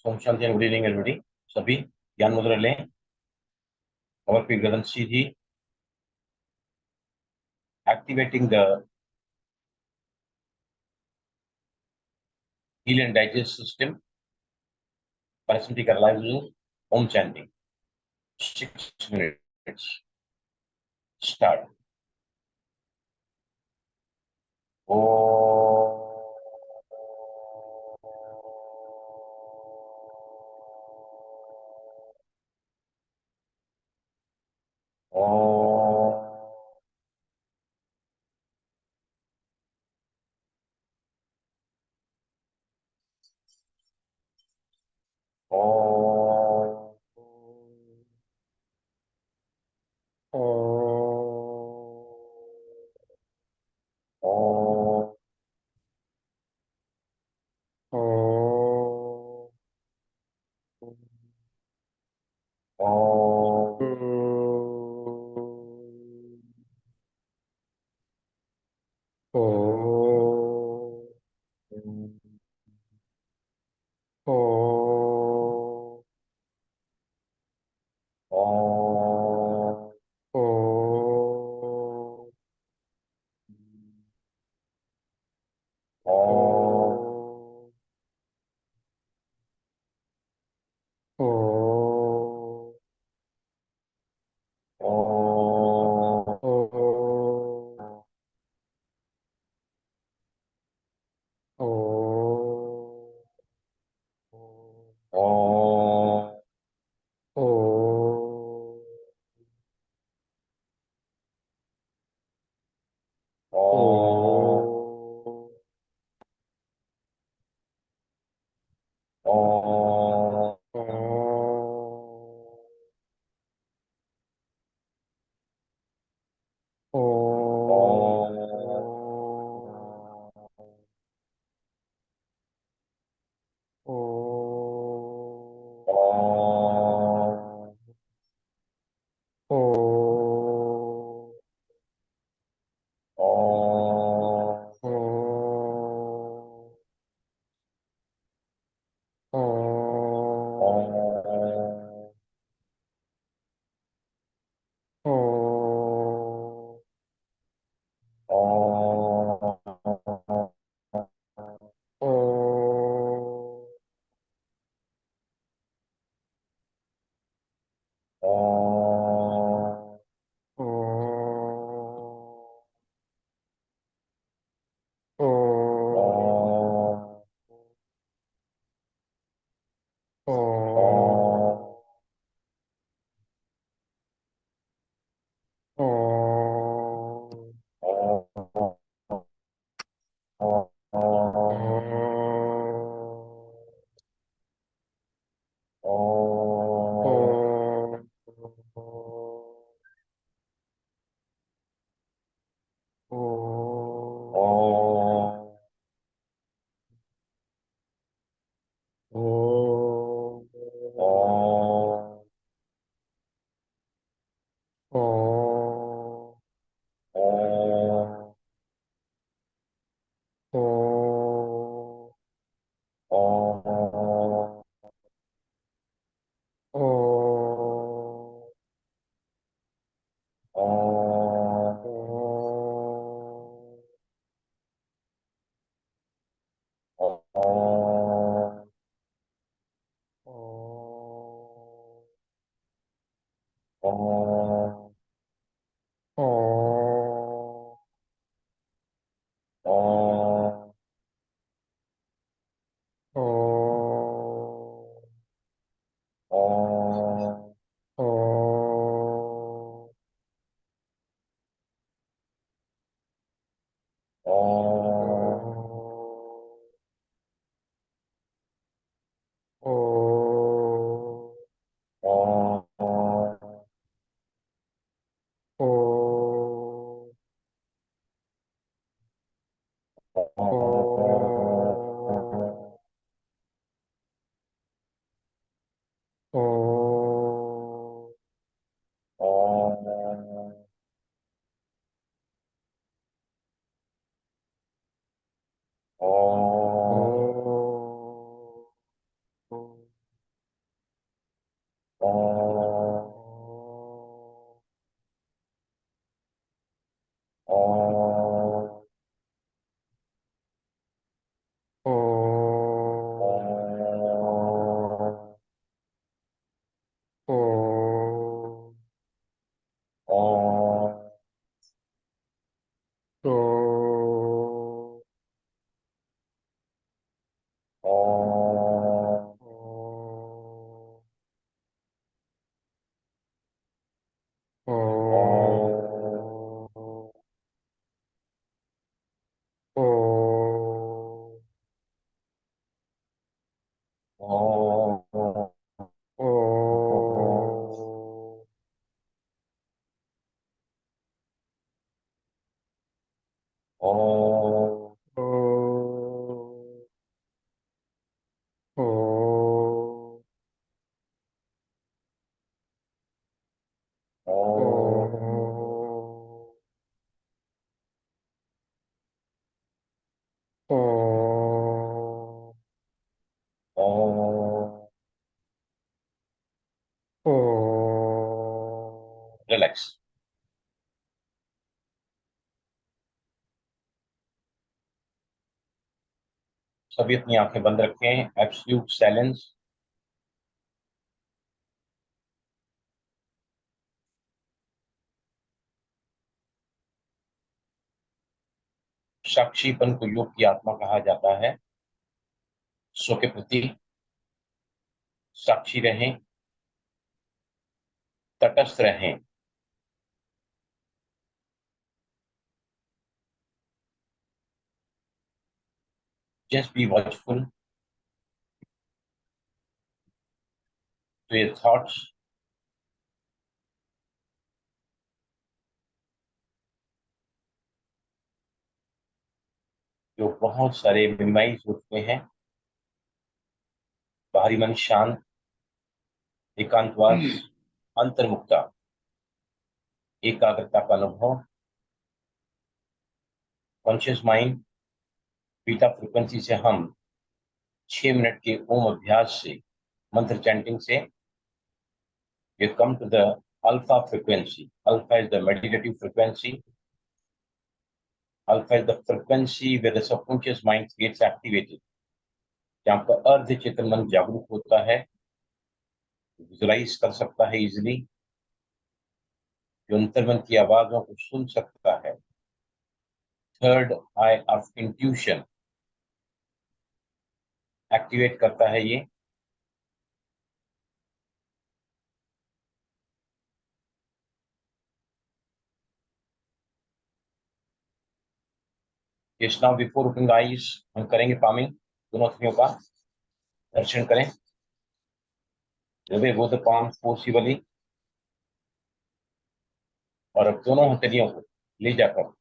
ओम शांति and good evening everybody. सभी ज्ञान मुद्रा लें और फिर गर्दन सीधी, activating the heal and digest system, parasympathetic alive zone. Om chanting 6 minutes. Start. ओ ओ ओ ओ ओ ओ सभी अपनी आंखें बंद रखें, एब्सोल्यूट साइलेंस। साक्षीपन को योग की आत्मा कहा जाता है। स्व के प्रति साक्षी रहें, तटस्थ रहें। Just be watchful to your thoughts. जो बहुत सारे मिमाइज होते हैं। बाहरी मन शांत, एकांतवास, अंतर्मुखता, एकाग्रता का अनुभव। कॉन्शियस माइंड, बीटा फ्रीक्वेंसी से हम 6 मिनट के ओम अभ्यास से, मंत्र चैंटिंग से, you come to the alpha frequency. Alpha is the meditative frequency. Alpha is the frequency where the subconscious mind gets activated. जहाँ पर अर्ध चेतन मन जागरूक होता है, विजुलाइज कर सकता है इजिली, जो अंतर्मन की आवाजों को सुन सकता है। Third I of intuition activate करता है ये। Yes, now before opening the eyes, हम करेंगे पामिंग। दोनों हथेलियों का दर्शन करें। वो द पाम फोर्सिबली, और अब दोनों हथेलियों को ले जाकर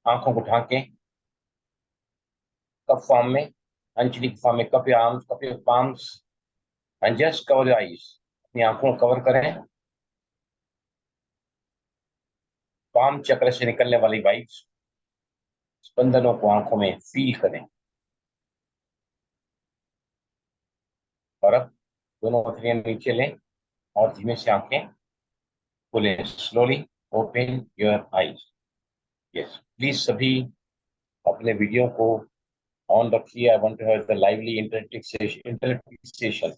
आंखों को ढांकें। कप फॉर्म में, अंचलिक फॉर्म में, cup arms, cup palms, and just cover your eyes. अपनी आंखों को कवर करें। पाम चक्र से निकलने वाली वाइब्स, स्पंदनों को आंखों में फील करें। और अब दोनों हथेलियां नीचे लें और धीमे से आंखें खोलें। Slowly open your eyes. Yes, please सभी अपने वीडियो को ऑन रखिए। I want to have the lively interactive session.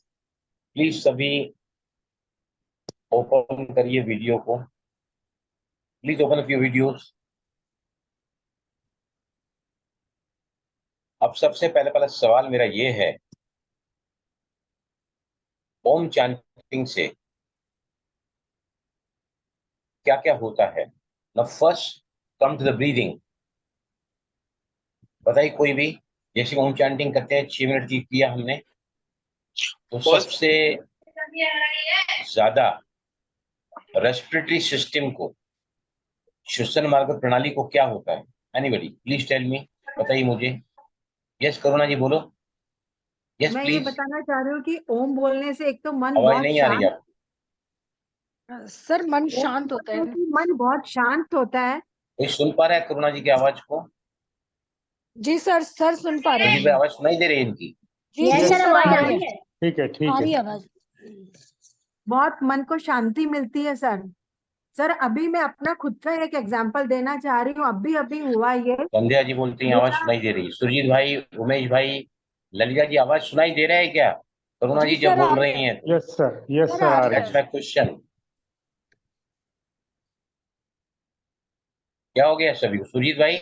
Please सभी ओपन करिए वीडियो को। Please open up your videos. अब सबसे पहला सवाल मेरा ये है, ओम चैंटिंग से क्या क्या होता है? Now first come to the breathing. बताइए कोई भी, जैसे ओम चैंटिंग करते हैं 6 मिनट की किया हमने, तो सबसे ज्यादा रेस्पिरेटरी सिस्टम को, श्वसन मार्ग प्रणाली को क्या होता है? एनीबडी प्लीज टेल मी, बताइए मुझे। यस करुणा जी बोलो। यस मैं ये प्लीज। बताना चाह रही हूँ कि ओम बोलने से एक तो मन आवाज बहुत नहीं आ रही शांत, आप। सर मन ओम शांत होता बोलने है। से मन बहुत शांत होता है। कोई सुन पा रहा है करुणा जी की आवाज को? जी सर, सर सुन पा रहे मुझे हैं। आवाज सुनाई दे रही है इनकी? जी Yes, जी sir, सर, आवाज आ आ रही रही है। है। ठीक है ठीक आ रही है। है आवाज। बहुत मन को शांति मिलती है सर। सर अभी मैं अपना खुद का एक एग्जांपल देना चाह रही हूँ। अभी अभी हुआ ये। संध्या जी बोलती हैं आवाज मेरा सुनाई दे रही है। सुरजीत भाई, उमेश भाई, ललिता जी आवाज सुनाई दे रहा है क्या? करुणा जी जी जब सर, आ बोल रही रही है। हैं। यस सर सर आ आ रही रही है। That's my question. क्या हो गया सभी को? सुरजीत भाई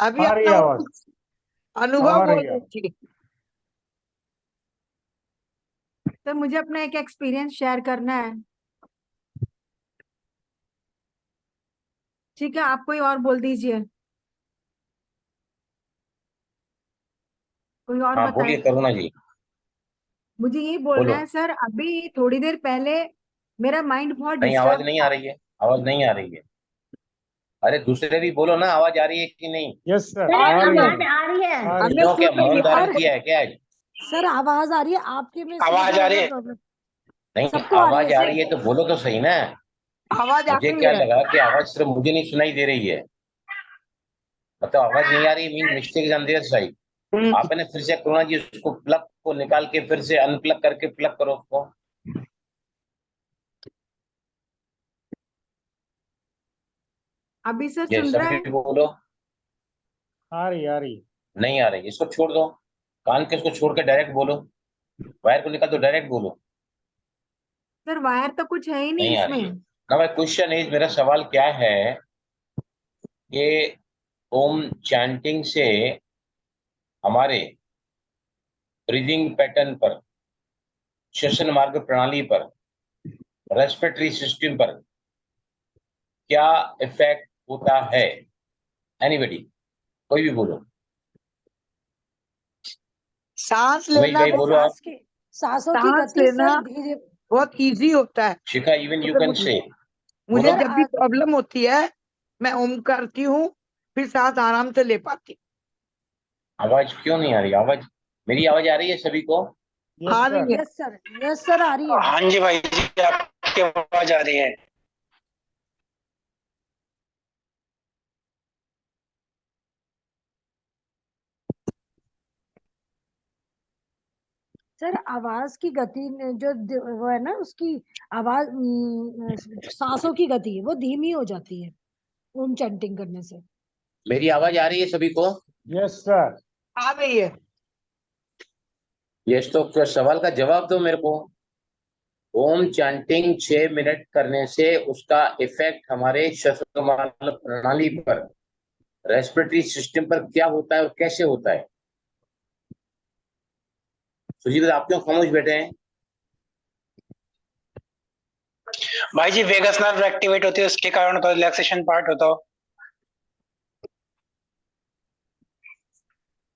अभी आ रही अपना आवाज। अनुभव आ बोल रही है। रही थी। सर मुझे अपना एक एक्सपीरियंस शेयर करना है। ठीक है, आप कोई और बोल दीजिए, कोई और हाँ बताएं। बोलिए करुणा जी। मुझे ये बोलना बोलो। है सर, अभी थोड़ी देर पहले मेरा माइंड बहुत नहीं आवाज डिस्टर्ब नहीं आ था। रही है, आवाज नहीं आ रही है। अरे दूसरे भी बोलो ना, आवाज आ रही है कि नहीं? यस सर सर आ रही है। आवाज आ रही है। आ रही हमें है। क्यों, क्या सुन रही मौन है। धारण और किया है क्या आज? सर आवाज आ रही है आपके में, आवाज सुनने आ में रही क्या है? प्रॉब्लम? नहीं सबको आ रही आवाज है आ सर। रही है तो बोलो तो सही ना। आवाज आ मुझे रही क्या है। लगा कि आवाज सिर्फ मुझे नहीं सुनाई दे रही है। मतलब आवाज नहीं आ रही mean mistake on their side. आपने फिर से करुणा जी उसको प्लग को निकाल के फिर से अनप्लग करके प्लग करो उसको। अभी सर ये सुन रहा है? सभी बोलो। आ रही। नहीं आ रही, इसको छोड़ दो। कान के उसको छोड़ के डायरेक्ट बोलो, वायर को निकाल दो, डायरेक्ट बोलो। सर वायर तो कुछ है ही नहीं नहीं आ रही है इसमें। ना। माय क्वेश्चन इज, मेरा सवाल क्या है कि ओम चैंटिंग से हमारे ब्रीदिंग पैटर्न पर, श्वसन मार्ग प्रणाली पर, रेस्पिरेटरी सिस्टम पर क्या इफेक्ट होता है? एनीबडी, कोई भी बोलो। सांस उमेश लेना भाई बोलो आप। सांसों की सांस गति लेना सर धीरे। बहुत इजी होता है। शिखा, इवन यू कैन से। मुझे बोलो। जब भी प्रॉब्लम होती है मैं ओम करती हूँ, फिर सांस आराम से ले पाती आवाज क्यों नहीं आ रही? आवाज, मेरी आवाज आ रही है सभी को? हूँ। आ रही है। यस सर आ रही है। हाँ जी भाई जी, आपकी आवाज आ रही है। सर आवाज की गति जो वो है ना उसकी आवाज सांसों की गति वो धीमी हो जाती है ओम चैंटिंग करने से। मेरी आवाज आ रही है सभी को? Yes sir. आ रही है। यस, तो फिर सवाल का जवाब दो मेरे को। ओम चैंटिंग 6 मिनट करने से उसका इफेक्ट हमारे श्वसन प्रणाली पर, रेस्पिरेटरी सिस्टम पर क्या होता है और कैसे होता है? सुजीत, आप क्यों खामोश बैठे हैं? भाई जी वेगस नर्व एक्टिवेट होती है, उसके कारण होता है, रिलैक्सेशन पार्ट होता हो।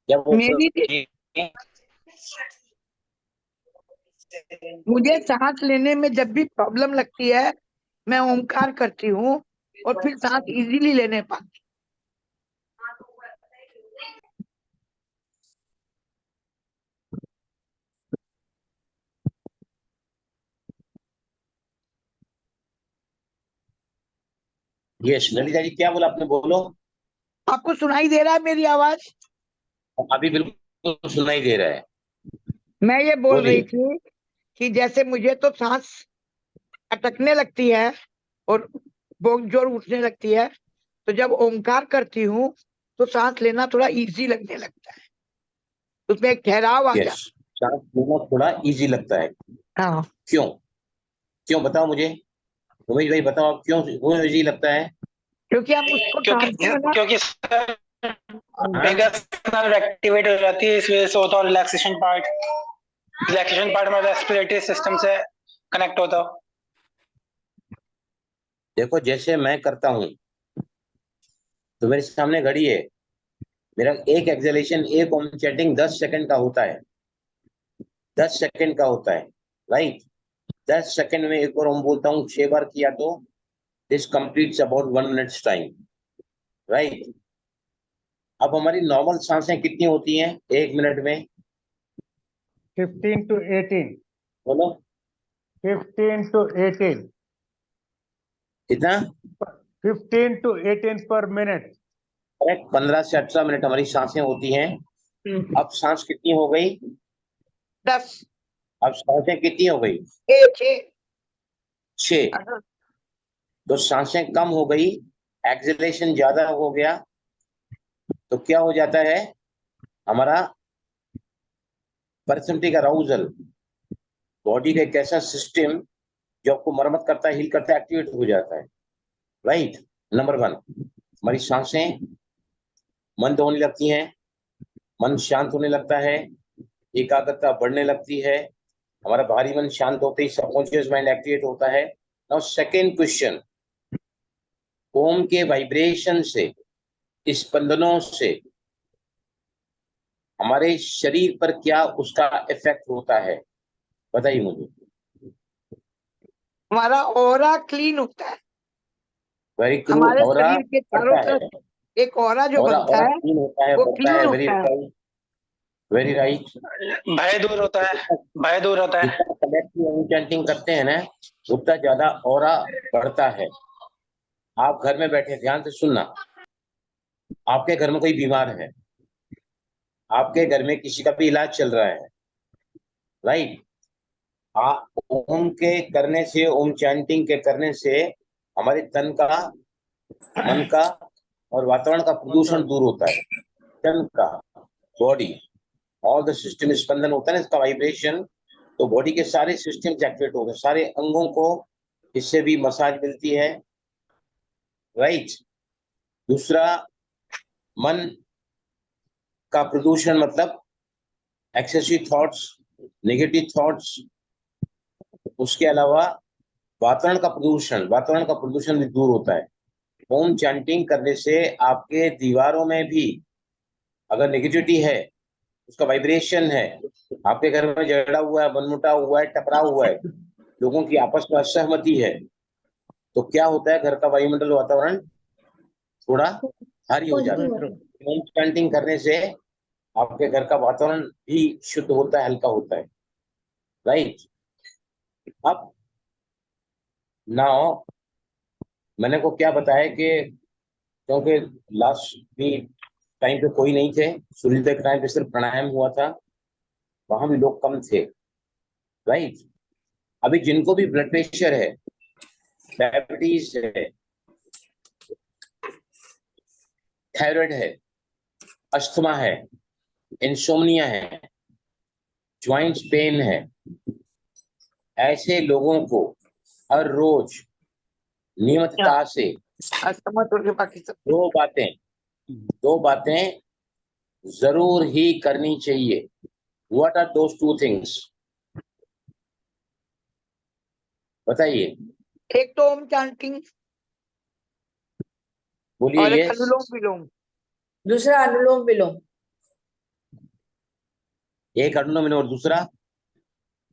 जब वो मेरी मुझे सांस लेने में जब भी प्रॉब्लम लगती है मैं ओमकार करती हूँ और फिर सांस इजीली लेने पाती। यस, ललिता जी क्या बोला आपने? बोलो। आपको सुनाई दे रहा है मेरी आवाज? अभी बिल्कुल सुनाई दे रहा है। मैं ये बोल रही बोलिए। थी कि जैसे मुझे तो सांस अटकने लगती है और बहुत जोर उठने लगती है, तो जब ओमकार करती हूँ तो सांस लेना थोड़ा इजी लगने लगता है, उसमें एक ठहराव आ यस, जाता सांस लेना थोड़ा इजी लगता है। है। हाँ, क्यों? क्यों बताओ मुझे। उमेश भाई बताओ, आप क्यों इजी लगता है? क्योंकि हम उसको क्योंकि टानते हैं ना। क्योंकि वेगस नर्व एक्टिवेट हो जाती है, इस वजह से होता है रिलैक्सेशन पार्ट। रिलैक्सेशन पार्ट में रेस्पिरेटरी सिस्टम से कनेक्ट होता हो। देखो, जैसे मैं करता हूँ तो मेरे सामने घड़ी है, मेरा एक एक्सेलेशन, एक ओम चैंटिंग 10 सेकंड का होता है। 10 सेकंड का होता है, राइट? 10 सेकंड में एक बार ओम बोलता हूँ, 6 बार किया तो this completes about 1 minutes time, right? अब हमारी नॉर्मल सांसें कितनी होती हैं 1 मिनट में? 15 to 18। बोलो। 15 to 18। कितना? 15 to 18 per minute। 15 से 18 मिनट हमारी सांसें होती हैं। अब सांस कितनी हो गई? 10 अब सांसें कितनी हो गई? 6। तो सांसें कम हो गई, एक्सेलेरेशन ज्यादा हो गया, तो क्या हो जाता है? हमारा परसेंटेज अराउजल, बॉडी का एक ऐसा सिस्टम जो आपको मरम्मत करता है, हील करता है, एक्टिवेट हो जाता है, राइट? नंबर 1, हमारी सांसें मंद होने लगती हैं, मन शांत होने लगता है, एकाग्रता बढ़ने लगती है, हमारा बाहरी मन शांत होते ही सबकॉन्शियस माइंड एक्टिवेट होता है। नाउ सेकेंड क्वेश्चन, ओम के वाइब्रेशन से, स्पंदनों से हमारे शरीर पर क्या उसका इफेक्ट होता है? बताइए मुझे। हमारा ऑरा क्लीन होता है। Very true. हमारे ऑरा शरीर के चारों बढ़ता है, तरफ एक ऑरा जो ऑरा बनता ऑरा है क्लीन होता है, वो बढ़ता क्लीन है। वेरी होता है। Right, very right. भय दूर होता है, भय दूर होता है। जितना कलेक्टिव चैंटिंग करते हैं ना, उतना ज्यादा ऑरा बढ़ता है। आप घर में बैठे, ध्यान से सुनना, आपके घर में कोई बीमार है, आपके घर में किसी का भी इलाज चल रहा है, राइट? ओम के करने से, ओम चैंटिंग के करने से हमारे तन का, मन का और वातावरण का प्रदूषण दूर होता है। तन का, बॉडी, ऑल द सिस्टम, स्पंदन होता है ना इसका वाइब्रेशन, तो बॉडी के सारे सिस्टम एक्टिवेट हो गए, सारे अंगों को इससे भी मसाज मिलती है, राइट। दूसरा, मन का प्रदूषण मतलब एक्सेसिव थॉट्स, नेगेटिव थॉट्स, उसके अलावा वातावरण का प्रदूषण भी दूर होता है। ओम चैंटिंग करने से आपके दीवारों में भी अगर नेगेटिविटी है, उसका वाइब्रेशन है, आपके घर में झगड़ा हुआ है, मनमुटाव हुआ है, टकराव हुआ है, लोगों की आपस में असहमति है, तो क्या होता है, घर का वायुमंडल वातावरण थोड़ा भारी हो जाता है। ओम चैंटिंग करने से आपके घर का वातावरण भी शुद्ध होता है, हल्का होता है, राइट। अब नाउ मैंने को क्या बताया कि क्योंकि लास्ट भी टाइम पे कोई नहीं थे, सूर्योदय के टाइम पे सिर्फ प्राणायाम हुआ था, वहां भी लोग कम थे, राइट। अभी जिनको भी ब्लड प्रेशर है, डायबिटीज है, थायराइड है, अस्थमा है, इंसोम्निया है, ज्वाइंट्स पेन है, ऐसे लोगों को हर रोज नियमितता से बाकी सब दो बातें जरूर ही करनी चाहिए। What are those two things, बताइए, एक तो ओम चैंटिंग बोलिए। और एक ये अनुलोम विलोम। दूसरा अनुलोम विलोम। एक अनुलोम विलोम और दूसरा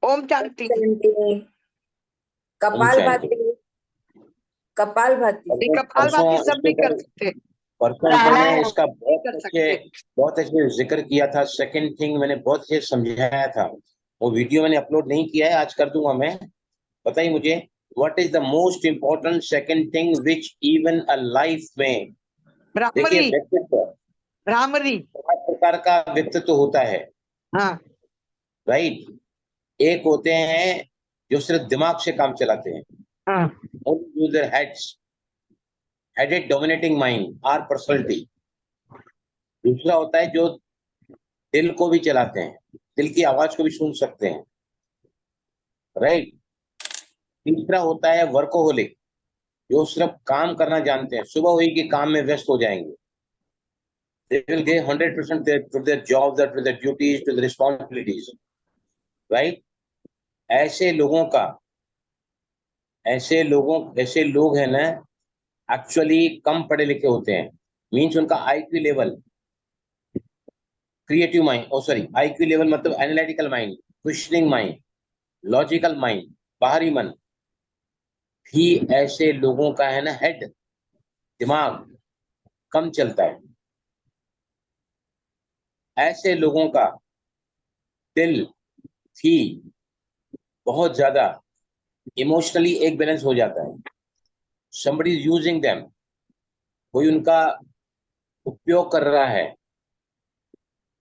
ओम चैंटिंग। चैंटिंग, कपालभाति, कपालभाति। कपालभाति सब नहीं कर सकते। परसों मैंने इसका बहुत अच्छे जिक्र किया था। सेकंड थिंग मैंने बहुत अच्छे समझाया था, वो वीडियो मैंने अपलोड नहीं किया है, आज कर दूंगा मैं। बताइए मुझे, what is the most important second thing which even a life में, देखिए व्यक्तित्व, भ्रामरी प्रकार का व्यक्तित्व होता है, हाँ राइट। एक होते हैं जो सिर्फ दिमाग से काम चलाते हैं, हाँ only use their heads, headed dominating mind or personality। दूसरा होता है जो दिल को भी चलाते हैं, दिल की आवाज को भी सुन सकते हैं, राइट। तीसरा होता है वर्कोहोलिक, जो सिर्फ काम करना जानते हैं, सुबह हुई कि काम में व्यस्त हो जाएंगे, they will give 100% to their jobs, to their duties, to their responsibilities, right। ऐसे लोग हैं ना, एक्चुअली कम पढ़े लिखे होते हैं, मीन्स उनका IQ level, creative mind, IQ level मतलब analytical mind, questioning mind, logical mind, बाहरी मन भी ऐसे लोगों का है ना, हेड, दिमाग कम चलता है। ऐसे लोगों का दिल भी बहुत ज्यादा इमोशनली एक बैलेंस हो जाता है। somebody is using them, कोई उनका उपयोग कर रहा है,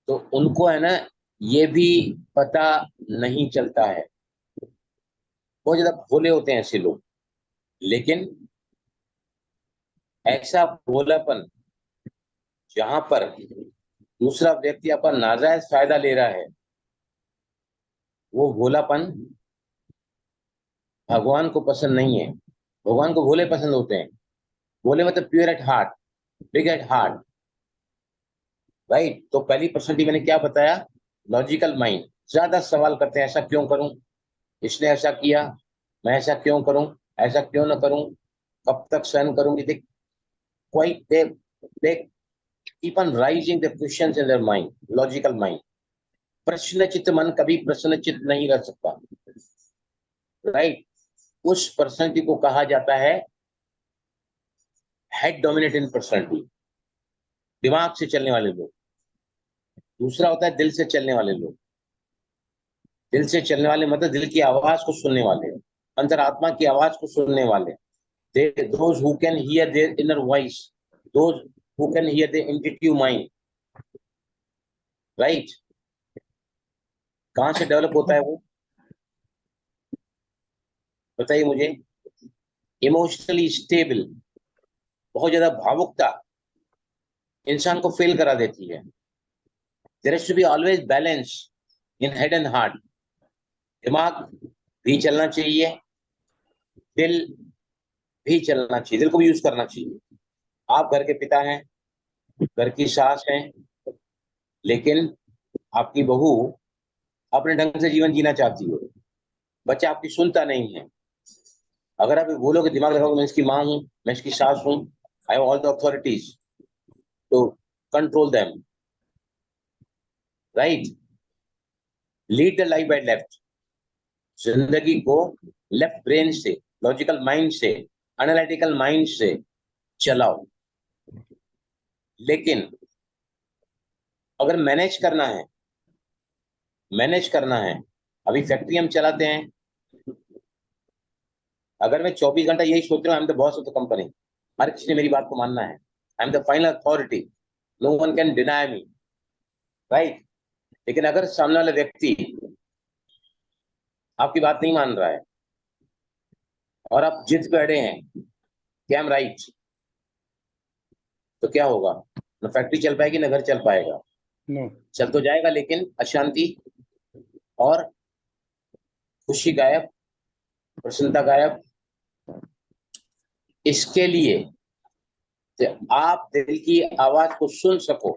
तो उनको है ना ये भी पता नहीं चलता है। बहुत ज्यादा भोले होते हैं ऐसे लोग, लेकिन ऐसा भोलापन जहां पर दूसरा व्यक्ति अपना नाजायज फायदा ले रहा है, वो भोलापन भगवान को पसंद नहीं है। भगवान को भोले पसंद होते हैं, भोले मतलब pure at heart, big at heart, right. तो पहली पर्सनैलिटी मैंने क्या बताया, लॉजिकल माइंड, ज्यादा सवाल करते हैं, ऐसा क्यों करूं, इसने ऐसा किया, मैं ऐसा क्यों करूं, ऐसा क्यों ना करूं, कब तक सहन करूंगी। देख, quite they keep on rising the questions in their mind, logical mind। प्रश्नचित्त मन कभी प्रश्नचित्त नहीं रह सकता, राइट। उस पर्सनैलिटी को कहा जाता है हेड डोमिनेटिंग पर्सनैलिटी, दिमाग से चलने वाले लोग। दूसरा होता है दिल से चलने वाले लोग। दिल से चलने वाले मतलब दिल की आवाज को सुनने वाले, अंतरात्मा की आवाज को सुनने वाले, those who can hear their inner voice, those who can hear their intuitive mind, right। कहां से डेवलप होता है वो, बताइए मुझे। इमोशनली स्टेबल, बहुत ज्यादा भावुकता इंसान को फेल करा देती है, There has to be always balance in head and heart. दिमाग भी चलना चाहिए, दिल भी चलना चाहिए, दिल को भी यूज करना चाहिए। आप घर के पिता हैं, घर की सास हैं, लेकिन आपकी बहू अपने ढंग से जीवन जीना चाहती है, बच्चा आपकी सुनता नहीं है। अगर आप बोलोगे, दिमाग लगाओगे, मैं इसकी माँ हूं, मैं इसकी सास हूं, I have all the authorities to control them, right? Lead the life by left, जिंदगी को लेफ्ट ब्रेन से, लॉजिकल माइंड से, एनालिटिकल माइंड से चलाओ। लेकिन अगर मैनेज करना है, अभी फैक्ट्री हम चलाते हैं, अगर मैं 24 घंटा यही सोच रहा हूँ, I am the boss of the company, हर किसी ने मेरी बात को मानना है, I am the final authority, no one can deny me, right? लेकिन अगर सामने वाला व्यक्ति आपकी बात नहीं मान रहा है और आप जिद पे अड़े हैं कि आई एम राइट, तो क्या होगा? न फैक्ट्री चल पाएगी, न घर चल पाएगा। No. चल तो जाएगा, लेकिन अशांति और खुशी गायब, प्रसन्नता गायब। इसके लिए आप दिल की आवाज को सुन सको,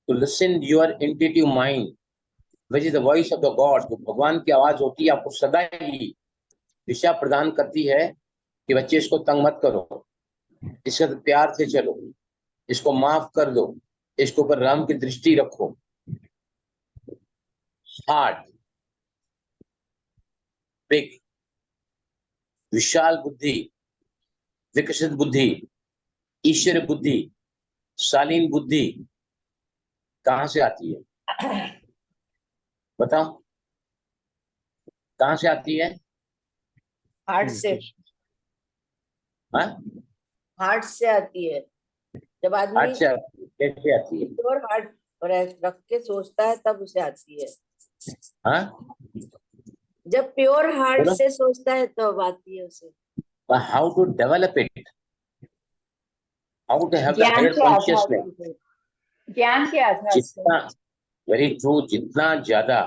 तो listen your intuitive mind which is the voice of the God, जो भगवान की आवाज होती है, आपको सदा ही दिशा प्रदान करती है कि बच्चे इसको तंग मत करो, इसके साथ प्यार से चलो, इसको माफ कर दो, इसके ऊपर राम की दृष्टि रखो। हार्ट बिग, विशाल बुद्धि, विकसित बुद्धि, ईश्वर बुद्धि, शालीन बुद्धि कहां से आती है? बताओ, कहां से आती है? हार्ट से, हाँ? हार्ट से आती है। जब हार्ट आदमी से आती है। कैसे आती है? प्योर हार्ट रख के सोचता है तब उसे आती है। हाँ? जब प्योर हार्ट बोलो। से सोचता है तब आती है उसे। How to develop it? How to have the ज्ञान हायर के आधार कॉन्शियसनेस? से, ज्ञान के आधार से। जितना, वेरी ट्रू, जितना ज्यादा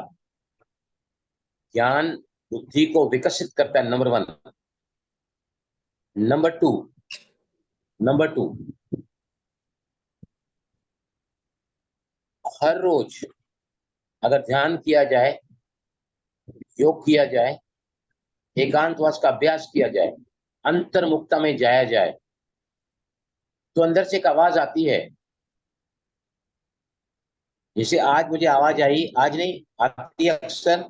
ज्ञान बुद्धि को विकसित करता है, नंबर 1। नंबर टू, हर रोज अगर ध्यान किया जाए, योग किया जाए, एकांतवास का अभ्यास किया जाए, अंतर्मुखता में जाया जाए, तो अंदर से एक आवाज आती है। जैसे आज मुझे आवाज आई, आज नहीं आती है अक्सर,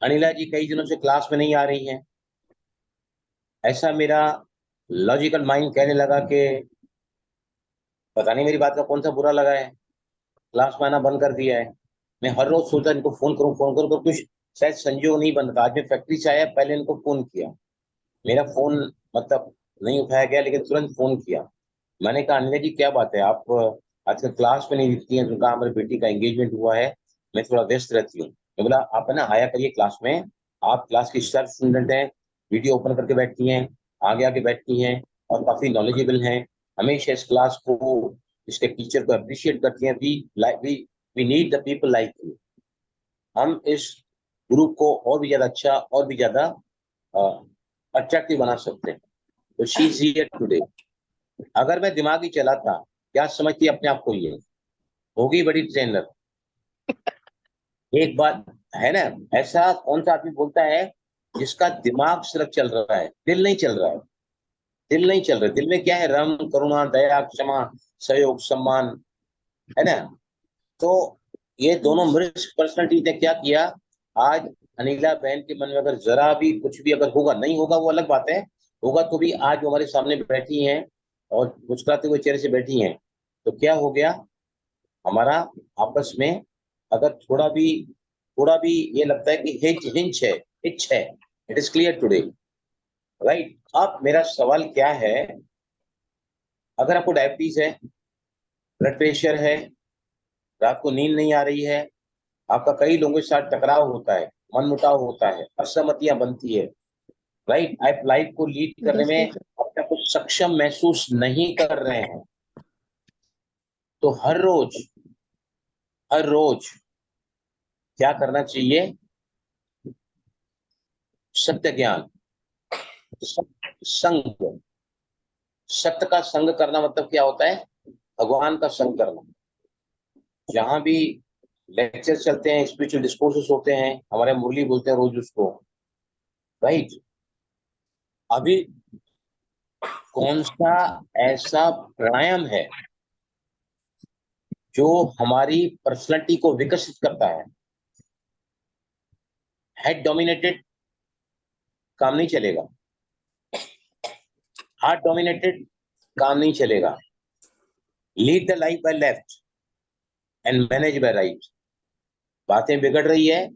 अनिला जी कई दिनों से क्लास में नहीं आ रही हैं, ऐसा मेरा लॉजिकल माइंड कहने लगा कि पता नहीं मेरी बात का कौन सा बुरा लगा है, क्लास में आना बंद कर दिया है। मैं हर रोज सोचता इनको फोन करूं, तो कुछ शायद संजोग नहीं बनता। आज मैं फैक्ट्री से आया, पहले इनको फोन किया, मेरा फोन मतलब नहीं उठाया गया, लेकिन तुरंत फोन किया। मैंने कहा अनिला जी क्या बात है, आप आजकल क्लास में नहीं दिखती हैं? तो कहा हमारी बेटी का एंगेजमेंट हुआ है, मैं थोड़ा व्यस्त रहती हूँ। मैं बोला आप है ना आया करिए क्लास में, आप क्लास की स्टार स्टूडेंट हैं, वीडियो ओपन करके बैठती हैं, आगे आगे बैठती हैं और काफी नॉलेजेबल हैं, हमेशा इस क्लास को, इसके टीचर को अप्रिशिएट करती हैं। We need the people like you. हम इस ग्रुप को और भी ज्यादा अच्छा, और भी ज्यादा अट्रैक्टिव बना सकते हैं। तो शी इज हियर टुडे। अगर मैं दिमागी चला था, क्या समझती अपने आप को, ये होगी बड़ी ट्रेनर। एक बात है ना, ऐसा कौन सा आदमी बोलता है जिसका दिमाग सिर्फ चल रहा है, दिल नहीं चल रहा है? दिल नहीं चल रहा, दिल में क्या है? रम, करुणा, दया, क्षमा, सहयोग, सम्मान, है ना? तो ये दोनों मृत पर्सनैलिटी ने क्या किया? आज अनिला बहन के मन में अगर जरा भी कुछ भी अगर होगा, नहीं होगा वो अलग बात है, होगा तो भी आज वो हमारे सामने बैठी हैं और मुस्कुराते हुए चेहरे से बैठी हैं। तो क्या हो गया हमारा आपस में? अगर थोड़ा भी ये लगता है कि हिंच है, it is clear today, right? अब मेरा सवाल क्या है, अगर आपको डायबिटीज है, ब्लड प्रेशर है, रात को नींद नहीं आ रही है, आपका कई लोगों के साथ टकराव होता है, मनमुटाव होता है, असहमतियां बनती है, राइट? आप लाइफ को लीड करने में अपने को सक्षम महसूस नहीं कर रहे हैं, तो हर रोज हर रोज क्या करना चाहिए? सत्य ज्ञान, संग। सत्य का संग करना मतलब क्या होता है? भगवान का संग करना। जहां भी लेक्चर चलते हैं, स्पिरिचुअल डिस्कोर्सेस होते हैं, हमारे मुरली बोलते हैं रोज उसको, राइट? अभी कौन सा ऐसा प्राणायाम है जो हमारी पर्सनालिटी को विकसित करता है? हेड डोमिनेटेड काम नहीं चलेगा, हार्ट डोमिनेटेड काम नहीं चलेगा। Lead the life by left and manage by right. बातें बिगड़ रही है,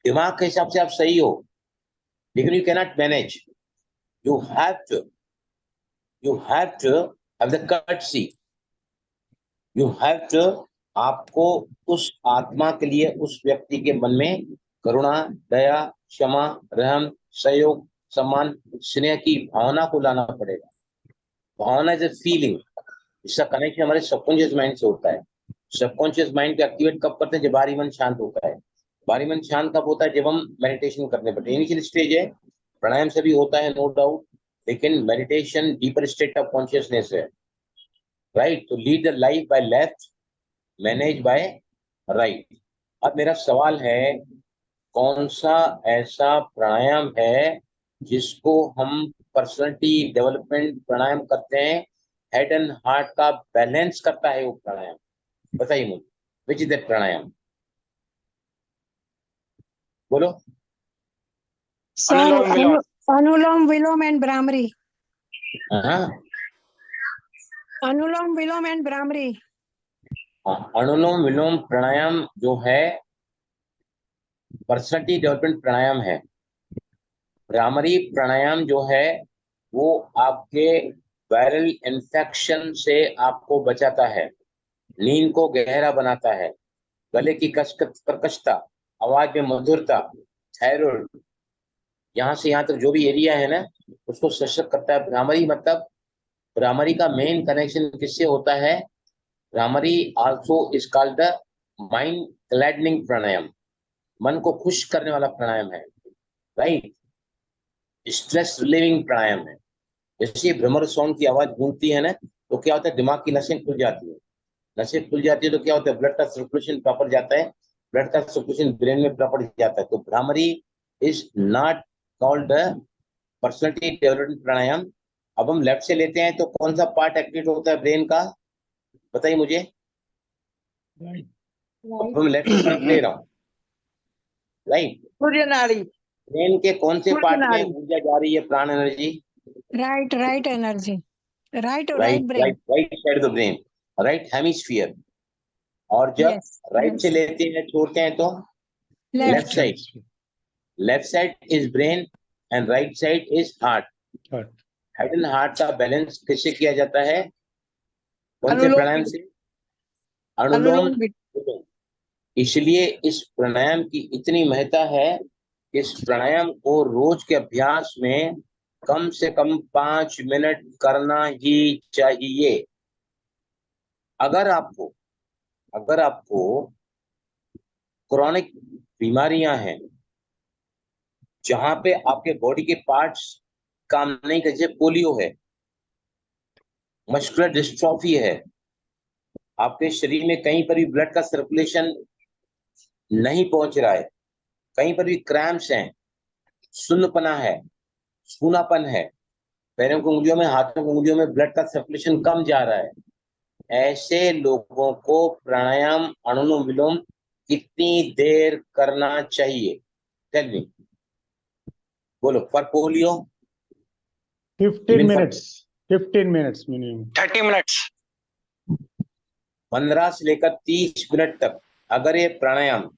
दिमाग के हिसाब से आप सही हो, लेकिन you cannot manage. You have to have the courtesy, you have to. आपको उस आत्मा के लिए, उस व्यक्ति के मन में करुणा, दया, क्षमा, रहम, सहयोग, सम्मान, स्नेह की भावना को लाना पड़ेगा। भावना इज ए फीलिंग। इसका कनेक्शन हमारे सबकॉन्शियस माइंड से होता है। सबकॉन्शियस माइंड को एक्टिवेट कब करते हैं? जब बाहरी मन शांत होता है। बाहरी मन शांत कब होता है? जब हम मेडिटेशन करने बैठे। इनिशियल स्टेज है, प्राणायाम से भी होता है, नो डाउट, लेकिन meditation deeper state of consciousness है, राइट? तो lead the life by left, manage by right. अब मेरा सवाल है, कौन सा ऐसा प्राणायाम है जिसको हम पर्सनालिटी डेवलपमेंट प्राणायाम करते हैं? हेड एंड हार्ट का बैलेंस करता है वो प्राणायाम, बताइए मुझे, विच इज दैट प्राणायाम? बोलो। Sir anulom vilom. Anulom vilom and bhramari. हाँ, अनुलोम विलोम एंड भ्रामरी। अनुलोम विलोम प्राणायाम जो है पर्सनालिटी डेवलपमेंट प्राणायाम है। भ्रामरी प्राणायाम जो है वो आपके वायरल इन्फेक्शन से आपको बचाता है, नींद को गहरा बनाता है, गले की कर्कशता, आवाज में मधुरता, थायराइड, यहाँ से यहाँ तक जो भी एरिया है ना, उसको सशक्त करता है। भ्रामरी मतलब, भ्रामरी का मेन कनेक्शन किससे होता है? Bhramari also is called the mind gladdening pranayama. मन को खुश करने वाला प्राणायाम है, राइट? स्ट्रेस रिलीविंग प्राणायाम है। जैसे भ्रमर साउंड की आवाज गूंजती है ना, तो क्या होता है? दिमाग की नसें खुल जाती है। नसें खुल जाती है तो क्या होता है? ब्लड का सर्कुलेशन प्रॉपर जाता है, ब्लड का सर्कुलेशन ब्रेन में प्रॉपर जाता है। तो Bhramari is not called personality development pranayama. अब हम लेफ्ट से लेते हैं तो कौन सा पार्ट एक्टिवेट होता है ब्रेन का? बताइए मुझे। अब हम लेफ्ट से ले रहा हूँ, राइट? सूर्य नाड़ी। ब्रेन के कौन से सूर्य पार्ट में नाड़ी। ऊर्जा जा रही है, प्राण energy? Right energy. Right right brain. Right right side of the brain, right hemisphere. और जब यस राइट से लेते हैं, छोड़ते हैं तो left left. Side. Left side is brain and right side is heart. Heart. Head and heart का balance किससे किया जाता है? कौन से अनुलोम प्राणायाम से? अनुलोम अनुलोम विलोम। इसलिए इस प्राणायाम की इतनी महत्ता है कि इस प्राणायाम को रोज के अभ्यास में कम से कम 5 मिनट करना ही चाहिए। अगर आपको क्रॉनिक बीमारियां हैं जहां पे आपके बॉडी के पार्ट्स काम नहीं कर, जैसे पोलियो है, मस्कुलर डिस्ट्रॉफी है, आपके शरीर में कहीं पर भी ब्लड का सर्कुलेशन नहीं पहुंच रहा है, कहीं पर भी क्रैम्प्स हैं, सुन्नपना है, सूनापन है, पैरों की उंगलियों में, हाथों की उंगलियों में ब्लड का सर्कुलेशन कम जा रहा है, ऐसे लोगों को प्राणायाम अनुलोम विलोम कितनी देर करना चाहिए? टेल मी, बोलो। For polio 15 Even for- minutes. 15 minutes minimum. 30 minutes. 15 से लेकर 30 मिनट तक अगर ये प्राणायाम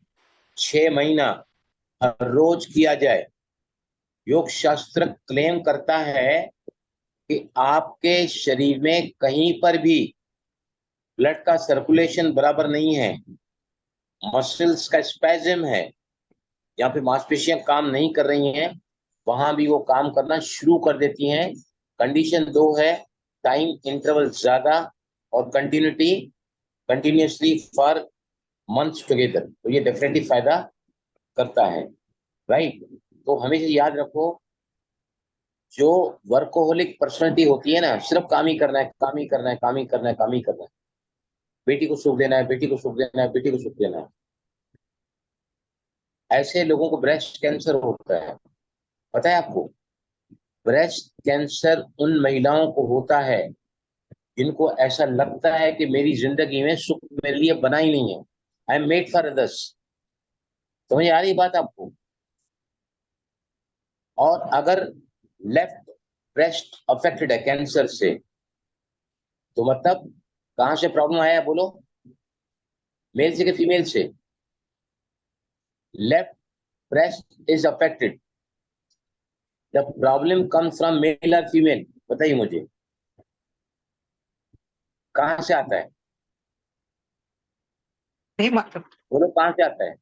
6 महीना हर रोज किया जाए, योग शास्त्र क्लेम करता है कि आपके शरीर में कहीं पर भी ब्लड का सर्कुलेशन बराबर नहीं है, मसल्स का स्पैज्म है, या फिर मांसपेशियां काम नहीं कर रही हैं, वहां भी वो काम करना शुरू कर देती हैं। कंडीशन 2 है, टाइम इंटरवल ज्यादा और continuity continuously for months together, तो ये डेफिनेटली फायदा करता है, राइट। तो हमेशा याद रखो, जो वर्कोहोलिक पर्सनालिटी होती है ना, सिर्फ काम ही करना है, काम ही करना है, काम ही करना है, काम ही करना है, बेटी को सुख देना है, बेटी को सुख देना है, बेटी को सुख देना है, ऐसे लोगों को ब्रेस्ट कैंसर होता है। पता है आपको, ब्रेस्ट कैंसर उन महिलाओं को होता है जिनको ऐसा लगता है कि मेरी जिंदगी में सुख मेरे लिए बना ही नहीं है, I M made for others. समझ आ रही बात आपको? और अगर लेफ्ट ब्रेस्ट अफेक्टेड है कैंसर से, तो मतलब कहां से प्रॉब्लम आया है बोलो, मेल से कि फीमेल से? Left breast is affected, the problem comes from male और फीमेल? बताइए मुझे, कहां से आता है? नहीं मालूम। बोलो कहां से आता है?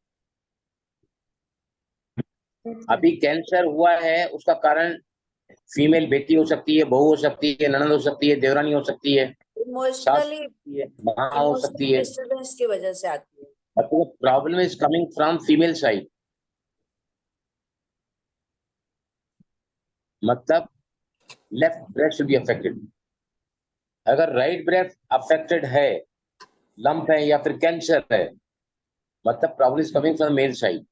अभी कैंसर हुआ है, उसका कारण फीमेल बेटी हो सकती है, बहू हो सकती है, ननद हो सकती है, देवरानी हो सकती है, सास हो इमोशनली सकती है, माँ हो सकती है। डिस्टर्बेंस की वजह से आती है। मतलब problem is coming from female side, मतलब left breast will be affected. अगर राइट ब्रेस्ट अफेक्टेड है, लंप है या फिर कैंसर है, मतलब problem is coming from male side.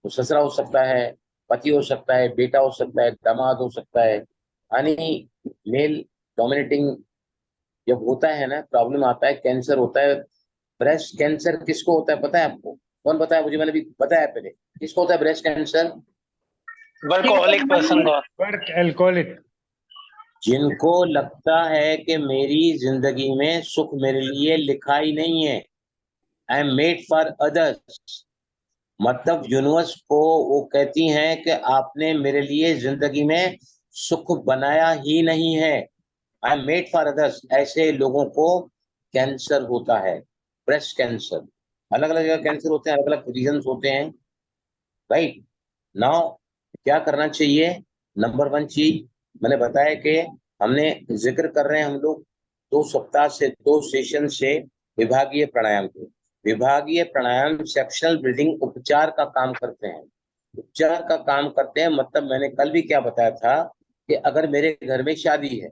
तो ससुरा हो सकता है, पति हो सकता है, बेटा हो सकता है, दामाद हो सकता है, यानी मेल डोमिनेटिंग जब होता है ना, प्रॉब्लम आता है, कैंसर होता है। ब्रेस्ट कैंसर किसको होता है पता है आपको? कौन बताया मुझे? मैंने भी बताया पहले, किसको होता है ब्रेस्ट कैंसर? वर्कोहलिक पर्सन को। Work alcoholic. जिनको लगता है कि मेरी जिंदगी में सुख मेरे लिए लिखा ही नहीं है, I M made for others, मतलब यूनिवर्स को वो कहती हैं कि आपने मेरे लिए जिंदगी में सुख बनाया ही नहीं है, I M made for others, ऐसे लोगों को कैंसर होता है, ब्रेस्ट कैंसर। अलग अलग जगह कैंसर होते हैं, अलग अलग रीजन होते हैं, राइट। नाउ क्या करना चाहिए? नंबर 1 चीज मैंने बताया कि हमने जिक्र कर रहे हैं हम लोग 2 सप्ताह से, 2 सेशन से विभागीय प्राणायाम के। विभागीय प्राणायाम सेक्शनल ब्रीदिंग उपचार का काम करते हैं, उपचार का काम करते हैं। मतलब मैंने कल भी क्या बताया था कि अगर मेरे घर में शादी है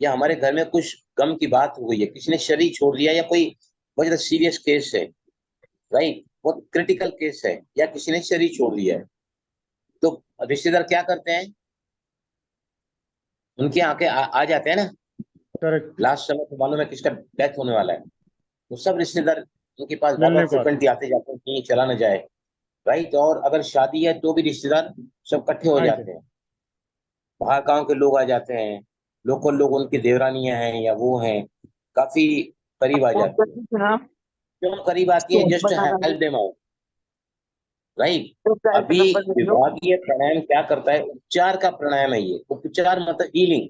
या हमारे घर में कुछ गम की बात हो गई है, किसी ने शरीर छोड़ दिया या कोई बहुत ज्यादा सीरियस केस है, राइट, बहुत क्रिटिकल केस है, या किसी ने शरीर छोड़ दिया है, तो रिश्तेदार क्या करते हैं? उनके आके आ जाते हैं ना। Correct. लास्ट समय तो मालूम है किसका डेथ होने वाला है, तो सब रिश्तेदार उनके पास मिलने बहुत को आते फ्रिक्वेंटली आते जाते हैं कि ये चला ना जाए, राइट। और अगर शादी है तो भी रिश्तेदार सब इकट्ठे हो हैं। जाते हैं, बाहर गांव के लोग आ जाते हैं, लोकल लोग, उनकी देवरानियां हैं या वो हैं, काफी करीब आ जाते हैं। क्यों करीब आती है? Just help them out, right. अभी विभागीय प्राणायाम क्या करता है? उपचार का प्राणायाम है ये, उपचार मतलब हीलिंग,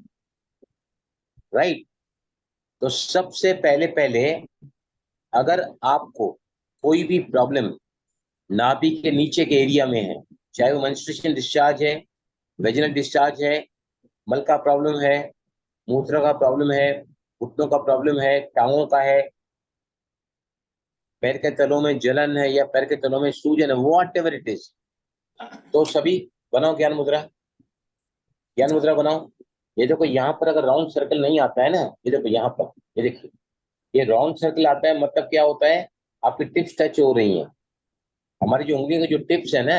राइट। तो सबसे पहले पहले अगर आपको कोई भी प्रॉब्लम नाभि के नीचे के एरिया में है, चाहे वो मेंस्ट्रुएशन डिस्चार्ज है, वेजिनल डिस्चार्ज है, मल का प्रॉब्लम है, मूत्र का प्रॉब्लम है, घुटनों का प्रॉब्लम है, टांगों का है, पैर के तलों में जलन है या पैर के तलों में सूजन है, वॉट एवर इट इज, तो सभी बनाओ ज्ञान मुद्रा, ज्ञान मुद्रा बनाओ। ये देखो यहाँ पर अगर राउंड सर्कल नहीं आता है ना, ये देखो यहाँ पर, ये देखिए, ये राउंड सर्कल आता है, मतलब क्या होता है? आपकी टिप्स टच हो रही हैं, हमारी जो उंगली की जो टिप्स है ना,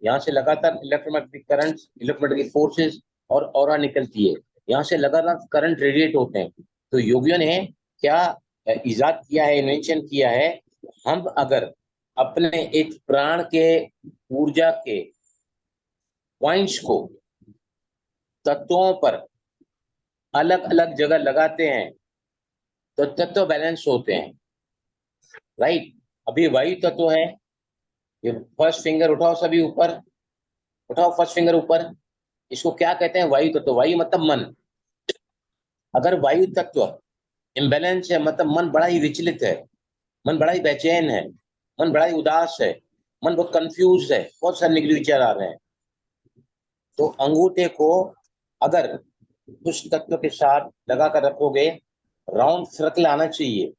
यहाँ से लगातार इलेक्ट्रोमैग्नेटिक करंट, इलेक्ट्रोमैग्नेटिक फोर्सेस और ऑरा निकलती है, यहाँ से लगातार करंट रेडिएट होते हैं। तो योगियों ने क्या इजाद किया है, इन्वेंशन किया है, हम अगर अपने एक प्राण के ऊर्जा के पॉइंट्स को तत्वों पर अलग अलग जगह लगाते हैं तो तत्व बैलेंस होते हैं, राइट। अभी वायु तत्व है, ये फर्स्ट फिंगर उठाओ सभी ऊपर, उठाओ फर्स्ट फिंगर ऊपर, इसको क्या कहते हैं? वायु तत्व। वायु मतलब मन। अगर वायु तत्व इम्बैलेंस है, मतलब मन बड़ा ही विचलित है, मन बड़ा ही बेचैन है, मन बड़ा ही उदास है, मन बहुत कंफ्यूज है, बहुत सारे निगेटिव विचार आ रहे हैं, तो अंगूठे को अगर उस तत्व के साथ लगा कर रखोगे, राउंड सर्कल आना चाहिए,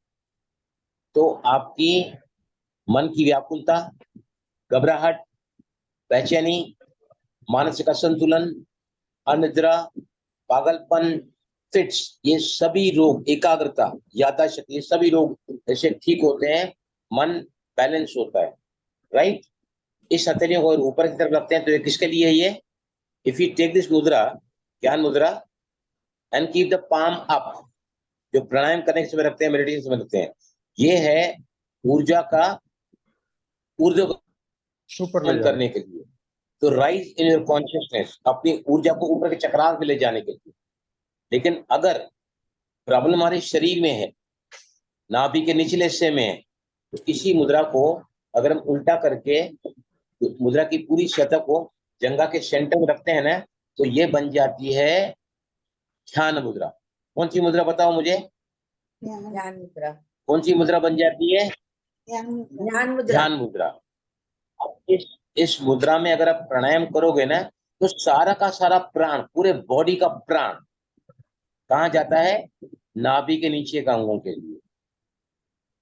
तो आपकी मन की व्याकुलता, घबराहट, बेचैनी, मानसिक असंतुलन, अनिद्रा, पागलपन, फिट्स, ये सभी रोग, एकाग्रता, याददाश्त, ये सभी रोग ऐसे ठीक होते हैं, मन बैलेंस होता है, राइट। इस हथेलियों को ऊपर की तरफ रखते हैं तो ये किसके लिए है ये? इफ यू टेक दिस मुद्रा, ज्ञान मुद्रा, and keep the palm up, जो प्राणायाम करने के समय रखते हैं, मेडिटेशन समय रखते हैं, ये है ऊर्जा का ऊपर ले ऊर्ध्वगमन करने के लिए, तो राइज इन योर कॉन्शियसनेस, अपनी ऊर्जा को ऊपर के चक्रांत में ले जाने के लिए। लेकिन अगर प्रॉब्लम हमारे शरीर में है, नाभि के निचले हिस्से में है, तो इसी मुद्रा को अगर हम उल्टा करके तो मुद्रा की पूरी सतह को जंघा के सेंटर में रखते हैं ना, तो ये बन जाती है ध्यान मुद्रा। कौन सी मुद्रा बताओ मुझे? ध्यान मुद्रा। कौन सी मुद्रा बन जाती है? ध्यान मुद्रा। ध्यान मुद्रा। अब इस मुद्रा में अगर आप प्राणायाम करोगे ना, तो सारा का सारा प्राण, पूरे बॉडी का प्राण कहाँ जाता है? नाभि के नीचे के अंगों के लिए।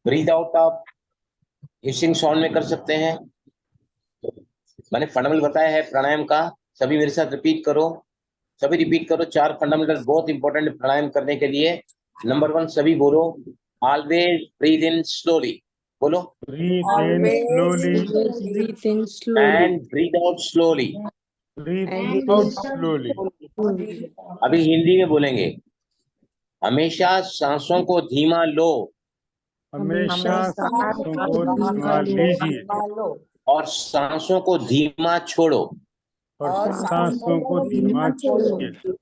ब्रीथ आउट आप हिसिंग साउंड में कर सकते हैं। मैंने फंडामेंटल बताया है प्राणायाम का, सभी मेरे साथ रिपीट करो, सभी रिपीट करो। 4 फंडामेंटल बहुत इंपॉर्टेंट प्राणायाम करने के लिए। नंबर 1 सभी बोलो, ऑलवेज ब्रीथ इन स्लोली, बोलो, Breathe in slowly. Breathe in slowly. And breathe out slowly. Breathe out slowly. अभी हिंदी में बोलेंगे, हमेशा सांसों को धीमा लो हमेशा सांसों को धीमा लीजिए और सांसों को धीमा छोड़ो। और सांसों को धीमा छोड़िए।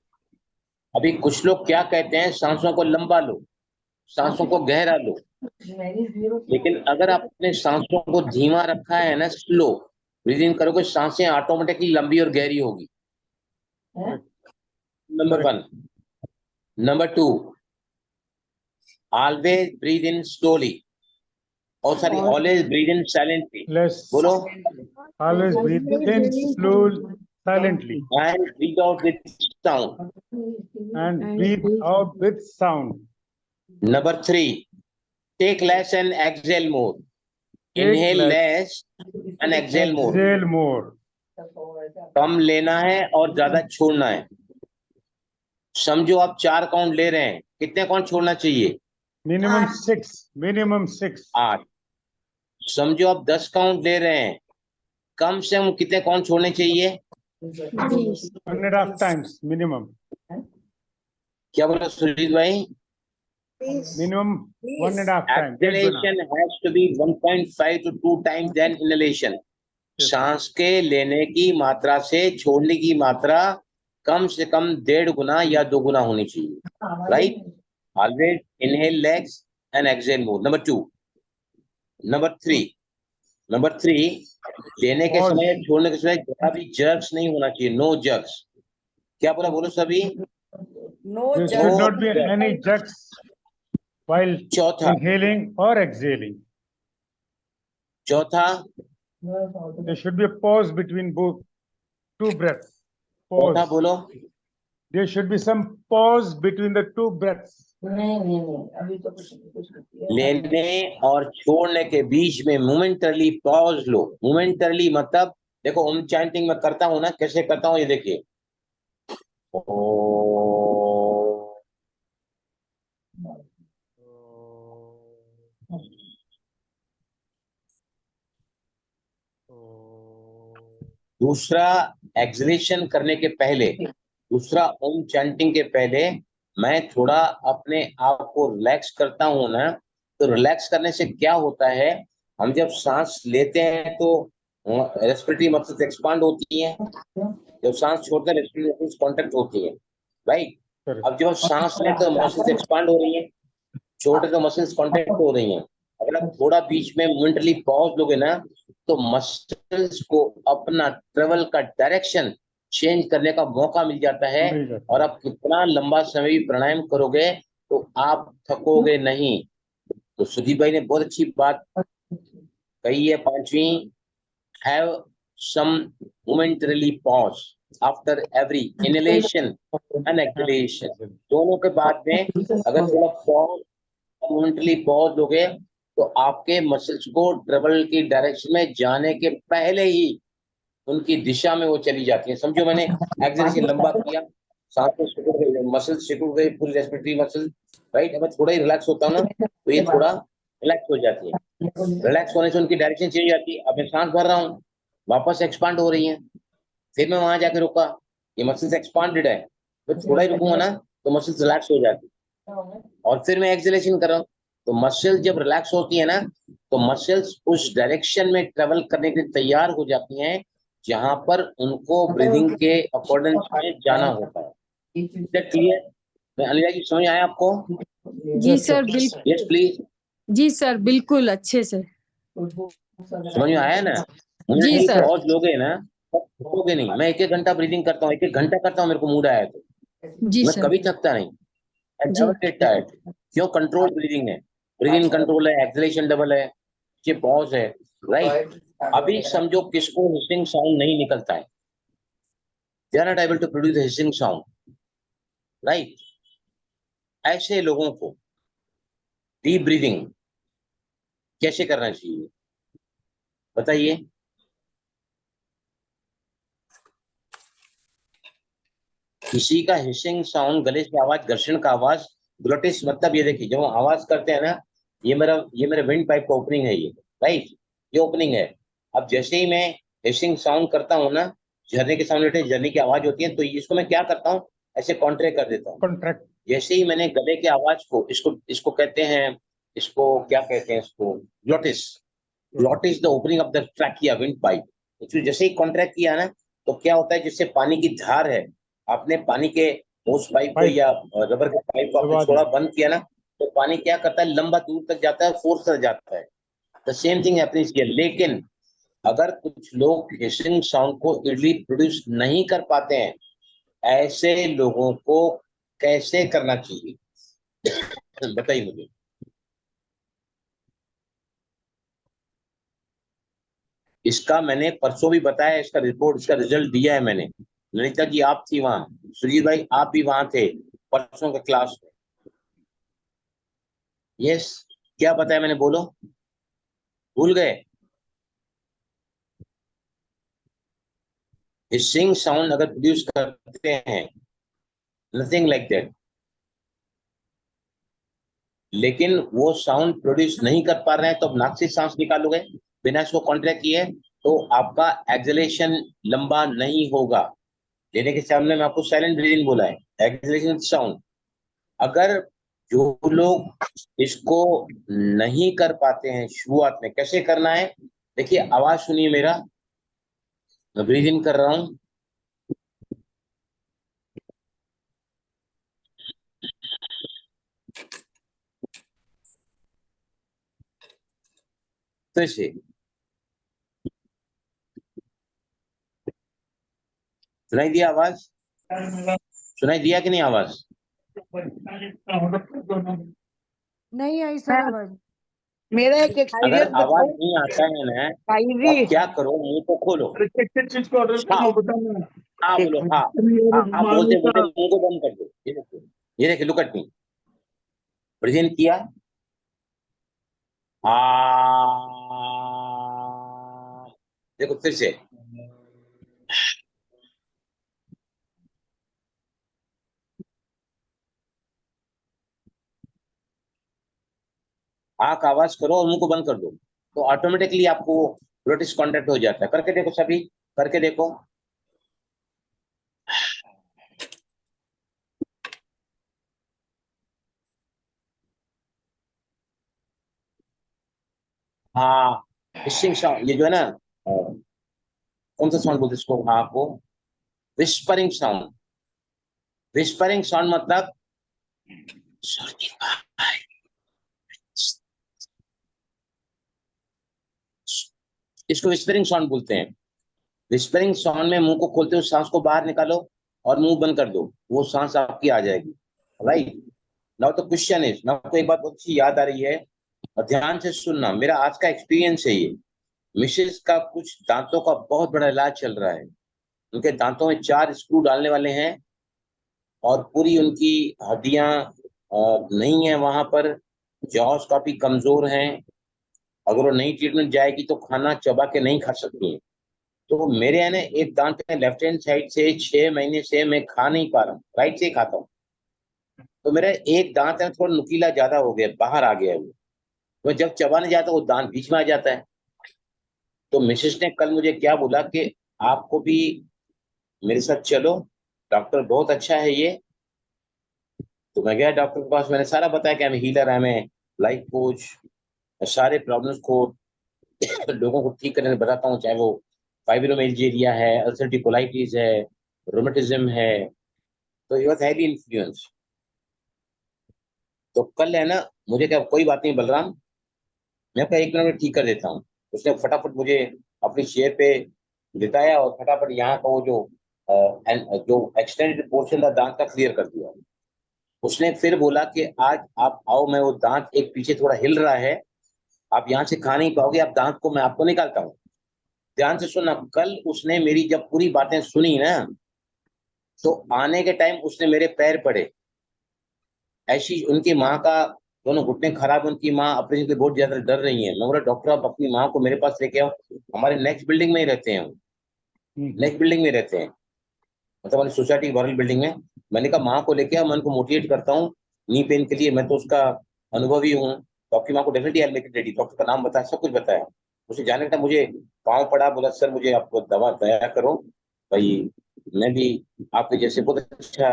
अभी कुछ लोग क्या कहते हैं, सांसों को लंबा लो, सांसों को गहरा लो, लेकिन अगर आपने सांसों को धीमा रखा है ना, स्लो ब्रीदिंग करोगे, सांसें ऑटोमेटिकली लंबी और गहरी होगी। Number 1। Number 2, always breathe in slowly, और sorry always breathe in silently, Let's बोलो, always breathe in slowly, silently, and breathe out with sound. and breathe out with sound. Number 3, take less and exhale more. Take Inhale less. less and exhale more. Exhale more. कम लेना है और ज्यादा छोड़ना है। समझो आप 4 count ले रहे हैं, कितने काउंट छोड़ना चाहिए? Minimum 6. Minimum 6. 8। समझो आप 10 काउंट ले रहे हैं, कम से कम कितने काउंट छोड़ने चाहिए? 1.5 times minimum. क्या बोला सुजीत भाई? Minimum 1.5 times. Exhalation has to be 1.5 to 2 times than inhalation. सांस के लेने की मात्रा से छोड़ने की मात्रा कम से कम 1.5 गुना या 2 गुना होनी चाहिए, right? Always inhale less and exhale more. Number 2। Number 3, लेने के समय, छोड़ने के समय जरा भी जर्क्स नहीं होना चाहिए, नो जर्क्स। क्या बोला, बोलो सभी? No There should not be any jerks while चौथा, inhaling or exhaling. There should be a pause between both 2 breaths. चौथा Pause. बोलो, There should be some pause between the 2 breaths. अभी तो कुछ लेने और छोड़ने के बीच में मोमेंटरली पॉज लो। मोमेंटरली मतलब देखो, ओम चैंटिंग में करता हूं ना, कैसे करता हूं ये देखिए। दूसरा, एक्सलेशन करने के पहले, दूसरा ओम चैंटिंग के पहले मैं थोड़ा अपने आप को रिलैक्स करता हूं ना, तो रिलैक्स करने से क्या होता है, हम जब सांस लेते हैं तो रेस्पिरेटरी मसल्स एक्सपांड होती हैं, जब सांस छोड़ते हैं रेस्पिरेटरी मसल्स कॉन्ट्रैक्ट होती है, राइट? अब जब सांस लें तो मसल्स एक्सपांड हो रही हैं, छोड़ते तो मसल्स कॉन्ट्रैक्ट हो रही हैं। अगर आप थोड़ा बीच में मोमेंटली पॉज लोगे ना, तो मसल्स को अपना ट्रेवल का डायरेक्शन चेंज करने का मौका मिल जाता है, और आप कितना लंबा समय भी प्राणायाम करोगे तो आप थकोगे नहीं। तो सुदीप भाई ने बहुत अच्छी बात कही है, 5वीं, have some momentarily pause after every inhalation and exhalation. दोनों के बाद में अगर थोड़ा पॉज, मोमेंटरली पॉज लोगे तो आपके मसल्स को ट्रेवल की डायरेक्शन में जाने के पहले ही उनकी दिशा में वो चली जाती है। समझो मैंने एक्सरसाइज लंबा किया, सांस को सिकुड़ गई, मसल सिकुड़ गई, पूरी रेस्पिरेटरी मसल, राइट। अब थोड़ा ही रिलैक्स होता हूं ना तो ये थोड़ा रिलैक्स हो जाती है। रिलैक्स होने से उनकी डायरेक्शन चेंज जाती है। अब मैं सांस भर रहा हूँ, वापस एक्सपांड हो रही है, फिर मैं वहां जाके रुका, ये मसल्स एक्सपांडेड है, तो थोड़ा ही रुकूंगा ना तो मसल्स रिलैक्स हो जाती है, और फिर मैं एक्सेलेशन कर रहा हूँ। तो मसल जब रिलैक्स होती है ना तो मसल्स उस डायरेक्शन में ट्रेवल करने के लिए तैयार हो जाती हैं जहां पर उनको ब्रीदिंग के अकॉर्डेंस में जाना होता है। क्लियर? मैं अनिला जी, समझ आया आपको? जी सर, बिल्कुल। Yes please. जी सर, बिल्कुल अच्छे से। समझ में आया ना? मुझे जी नहीं सर। पहुंच लोगे ना थकोगे नहीं। मैं 1-1 घंटा ब्रीदिंग करता हूँ, 1-1 घंटा करता हूँ, मेरे को मूड आया तो जी मैं सर। कभी थकता नहीं। I जी। never get tired. क्यों? कंट्रोल ब्रीदिंग है, ब्रीदिंग कंट्रोल है, एक्सलेशन डबल है, ये पॉज है, राइट। अभी समझो किसको हिसिंग साउंड नहीं निकलता है, they are not able to produce hissing sound, right. ऐसे लोगों को डीप ब्रीदिंग कैसे करना चाहिए बताइए? किसी का हिसिंग साउंड, गले से आवाज, घर्षण का आवाज, ग्लोटिस, मतलब ये देखिए जब हम आवाज करते हैं ना, ये मेरा विंड पाइप का ओपनिंग है, ये राइट, ये ओपनिंग है। अब जैसे ही मैं हिसिंग साउंड करता हूँ ना, झरने के सामने झरने की आवाज होती है, तो इसको मैं क्या करता हूँ, ऐसे कॉन्ट्रैक्ट कर देता हूँ। Contract. जैसे ही मैंने गले की आवाज को, इसको कहते हैं, इसको क्या कहते हैं, इसको glottis. Glottis the opening of the trachea, wind pipe. जैसे ही कॉन्ट्रैक्ट किया ना तो क्या होता है, जिससे पानी की धार है, आपने पानी के होस पाइप को Pipe. या रबर के पाइप को आपने दबा थोड़ा दिया। बंद किया ना, तो पानी क्या करता है, लंबा दूर तक जाता है, फोर्स तक जाता है। The same thing happening here. लेकिन अगर कुछ लोग हिसिंग साउंड को इजीली प्रोड्यूस नहीं कर पाते हैं, ऐसे लोगों को कैसे करना चाहिए बताइए मुझे। इसका मैंने परसों भी बताया, इसका रिपोर्ट, इसका रिजल्ट दिया है मैंने। ललिता जी आप थी वहां, सुजीत भाई आप भी वहां थे परसों के क्लास में। यस, क्या बताया मैंने, बोलो, भूल गए? हिसिंग साउंड अगर प्रोड्यूस करते हैं, नथिंग लाइक दैट, लेकिन वो साउंड प्रोड्यूस नहीं कर पा रहे हैं, तो अब नाक से सांस निकालोगे बिना इसको कॉन्ट्रैक्ट किए, तो आपका एक्सलेशन लंबा नहीं होगा। लेने के सामने में आपको साइलेंट ब्रीदिंग बोला है, एक्सलेशन साउंड। अगर जो लोग इसको नहीं कर पाते हैं शुरुआत में, कैसे करना है, देखिए आवाज सुनिए मेरा, मैं ब्रीद इन कर रहा हूं, फिर से सुनाई दिया आवाज? सुनाई दिया कि नहीं आवाज? नहीं आई सर आवाज। मेरा एक अगर एक्सपीरियंस आवाज बताऊं नहीं आता है ना भाई तो जी। आप क्या करो, मुंह को खोलो, चीज को ऑर्डर हाँ बताना। हाँ बोलो, हाँ हाँ, बोलते बोलते मुंह को बंद कर दो। ये देखिए look at me, breathe in किया, देखो फिर से, आंख आवाज करो और मुंह को बंद कर दो, तो ऑटोमेटिकली आपको ग्लोटिस कॉन्ट्रैक्ट हो जाता है। करके देखो सभी, करके देखो, हाँ। हिसिंग साउंड, ये जो है ना, कौन सा साउंड बोलते हैं इसको, हाँ को विस्परिंग साउंड। विस्परिंग साउंड मतलब इसको विस्परिंग साउंड बोलते हैं। विस्परिंग साउंड में मुंह को खोलते हुए सांस को बाहर निकालो और मुंह बंद कर दो, वो सांस आपकी आ जाएगी, राइट। नाउ तो क्वेश्चन इज, मैं आपको एक बात बहुत अच्छी याद आ रही है और ध्यान से सुनना, मेरा आज का एक्सपीरियंस है ये। मिसेस का कुछ दांतों का बहुत बड़ा इलाज चल रहा है, उनके दांतों में 4 स्क्रू डालने वाले हैं और पूरी उनकी हड्डियां नहीं है वहां पर, जॉस काफी कमजोर हैं, अगर वो नई ट्रीटमेंट जाएगी तो खाना चबा के नहीं खा सकती है। तो मेरे है ना एक दांत है लेफ्ट हैंड साइड से 6 महीने से मैं खा नहीं पा रहा हूँ, राइट से ही खाता हूँ। तो मेरा एक दांत है थोड़ा नुकीला ज्यादा हो गया, बाहर आ गया है वो। तो जब चबाने जाता वो दांत बीच में आ जाता है। तो मिसेस ने कल मुझे क्या बोला कि आपको भी मेरे साथ चलो, डॉक्टर बहुत अच्छा है ये। तो मैं गया डॉक्टर के पास, मैंने सारा बताया कि मैं हीलर है, मैं लाइफ कोच, सारे प्रॉब्लम्स को लोगों को ठीक करने बताता हूँ, चाहे वो फाइब्रोमिल्जिया है, अल्सरेटिव कोलाइटिस है, रोमेटिज्म है। तो ये वॉज हैवी इन्फ्लुएंस। तो कल है ना, मुझे क्या कोई बात नहीं बलराम, मैं आपका 1 मिनट में ठीक कर देता हूँ। उसने फटाफट मुझे अपनी चेयर पे बिठाया और फटाफट यहाँ का वो जो एक्सटेंडेड पोर्शन था दांत का क्लियर कर दिया। उसने फिर बोला कि आज आप आओ, मैं वो दांत एक पीछे थोड़ा हिल रहा है, आप यहाँ से खा नहीं पाओगे, आप दांत को मैं आपको निकालता हूँ। ध्यान से सुनना, कल उसने मेरी जब पूरी बातें सुनी ना, तो आने के टाइम उसने मेरे पैर पड़े। ऐसी उनकी माँ का दोनों घुटने खराब, उनकी माँ ऑपरेशन से बहुत ज्यादा डर रही है। मैं बोला डॉक्टर आप अपनी माँ को मेरे पास लेके आओ, हमारे नेक्स्ट बिल्डिंग में ही रहते हैं, नेक्स्ट बिल्डिंग में रहते हैं, मतलब हमारी सोसाइटी की बगल बिल्डिंग में। मैंने कहा माँ को लेके आओ, मैं उनको मोटिवेट करता हूँ नी पेन के लिए, मैं तो उसका अनुभवी हूँ। तो आपकी माँ को definitely I make it ready. Doctor का नाम बताया, सब कुछ बताया। उसे जाने का मुझे पाँव पड़ा, बोला सर मुझे आपको दवा दया करो भाई, मैं भी आपके जैसे बहुत अच्छा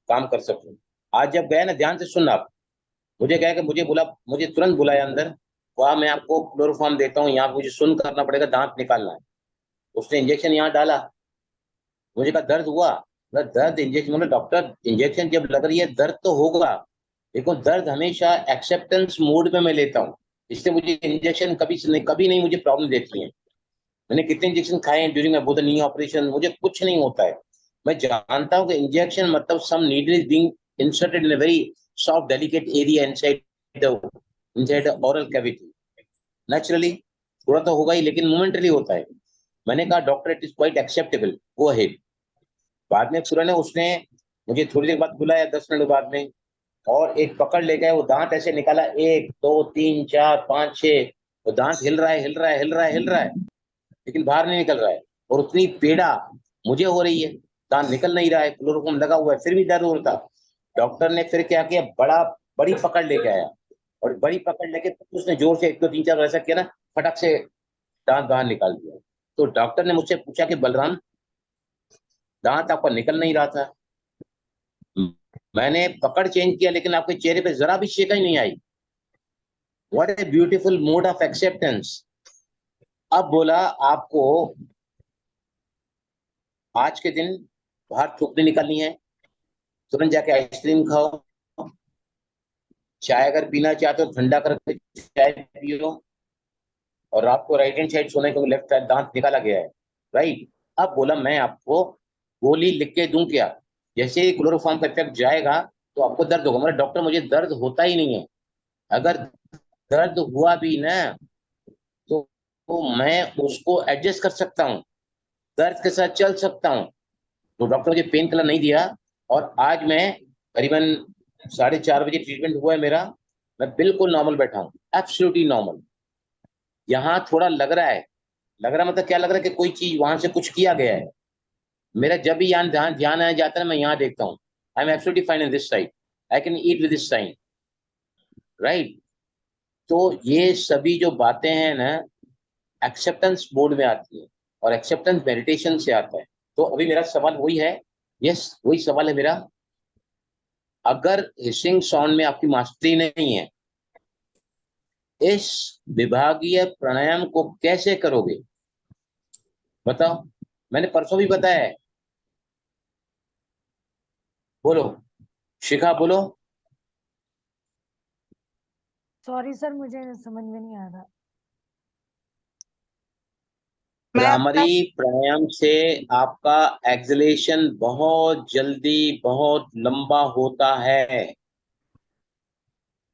काम कर सकूं। आज जब गया ना, ध्यान से सुनना आप, मुझे कहा कि मुझे तुरंत बुलाया अंदर, वहां मैं आपको क्लोरोफॉर्म देता हूँ, यहाँ मुझे सुन करना पड़ेगा, दांत निकालना है। उसने इंजेक्शन यहाँ डाला, मुझे कहा दर्द हुआ? दर्द इंजेक्शन, मतलब डॉक्टर इंजेक्शन जब लग रही है दर्द तो होगा, लेकिन दर्द हमेशा एक्सेप्टेंस मोड में मैं लेता हूँ, इससे मुझे इंजेक्शन कभी नहीं मुझे प्रॉब्लम देती है। मैंने कितने इंजेक्शन खाए हैं during my both knee operation, मुझे कुछ नहीं होता है। मैं जानता हूँ कि इंजेक्शन मतलब some needle is being inserted in a very soft delicate area inside the oral cavity. Naturally थोड़ा तो होगा ही, लेकिन मोमेंटरी होता है। मैंने कहा doctor it is quite acceptable, go ahead. बाद में तुरंत उसने मुझे थोड़ी देर बाद बुलाया, 10 मिनट बाद में, और एक पकड़ ले गए, वो दांत ऐसे निकाला, 1 2 3 4 5 6, वो दांत हिल रहा है हिल रहा है हिल रहा है हिल रहा है, लेकिन बाहर नहीं निकल रहा है। और उतनी पीड़ा मुझे हो रही है, दांत निकल नहीं रहा है, क्लोरोफॉर्म लगा हुआ है, फिर भी दर्द हो रहा था। डॉक्टर ने फिर क्या किया, बड़ी पकड़ लेके आया, और बड़ी पकड़ लेके उसने जोर से 1 2 3 4 ऐसा किया ना, फटक से दांत बाहर निकाल दिया। तो डॉक्टर ने मुझसे पूछा कि बलराम दांत आपका निकल नहीं रहा था, मैंने पकड़ चेंज किया लेकिन आपके चेहरे पे जरा भी शिकन नहीं आई। What a beautiful mode of acceptance. अब बोला आपको आज के दिन बाहर थूकने निकलनी है, तुरंत जाके आइसक्रीम खाओ, चाय अगर पीना चाहते हो ठंडा करके चाय पियो, और रात को राइट हैंड साइड सोने को लेफ्ट साइड दांत निकाला गया है, राइट। अब बोला मैं आपको गोली लिख के दूं क्या? जैसे ही क्लोरोफॉर्म का इफेक्ट जाएगा तो आपको दर्द होगा। मतलब डॉक्टर मुझे दर्द होता ही नहीं है, अगर दर्द हुआ भी ना तो मैं उसको एडजस्ट कर सकता हूँ, दर्द के साथ चल सकता हूँ। तो डॉक्टर मुझे पेन किलर नहीं दिया, और आज मैं करीबन 4:30 बजे ट्रीटमेंट हुआ है मेरा, मैं बिल्कुल नॉर्मल बैठा हूँ, एब्सोल्युटली नॉर्मल। यहाँ थोड़ा लग रहा मतलब क्या लग रहा है कि कोई चीज वहां से कुछ किया गया है। मेरा जब भी यहाँ ध्यान आया जाता है, मैं यहाँ देखता हूँ, I am absolutely fine in this side, I can eat with this sign, right. तो ये सभी जो बातें हैं ना, एक्सेप्टेंस मोड में आती है, और एक्सेप्टेंस मेडिटेशन से आता है। तो अभी मेरा सवाल वही है, यस वही सवाल है मेरा, अगर हिसिंग साउंड में आपकी मास्टरी नहीं है, इस विभागीय प्राणायाम को कैसे करोगे बताओ? मैंने परसों भी बताया है, बोलो शिखा बोलो। सॉरी सर, मुझे समझ में नहीं आ रहा। भ्रामरी प्राणायाम से आपका एक्सलेशन बहुत जल्दी बहुत लंबा होता है।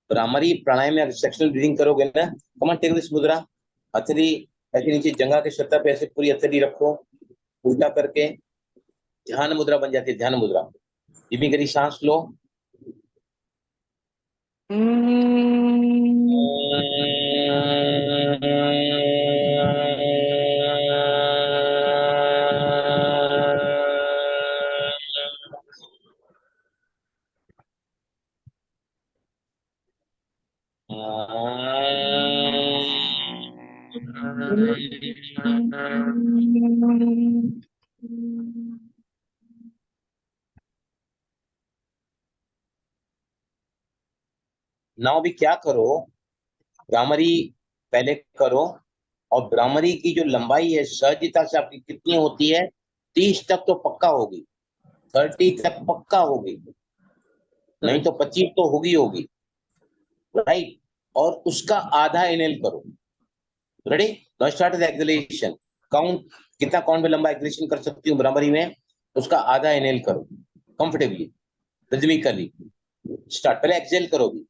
भ्रामरी प्राणायाम में सेक्शनल ब्रीदिंग करोगे ना, कमान टेक दिस मुद्रा, हथेली ऐसे नीचे जंघा के सतह पे ऐसे पूरी हथेली रखो, उल्टा करके ध्यान मुद्रा बन जाती है। ध्यान मुद्रा, धीमी गहरी सांस लो, नाउ भी क्या करो, भ्रामरी पहले करो, और भ्रामरी की जो लंबाई है सहजता से आपकी कितनी होती है, 30 तक तो पक्का होगी, 30 तक पक्का होगी, नहीं तो 25 तो होगी होगी, राइट। और उसका आधा इनहेल करो। Ready, now start the exhalation. Count, कितना काउंट में लंबा एक्सहेलेशन कर सकती हूँ भ्रामरी में, उसका आधा इनहेल करो कंफर्टेबली, रिदमिकली। स्टार्ट, पहले एक्सहेल करोगी।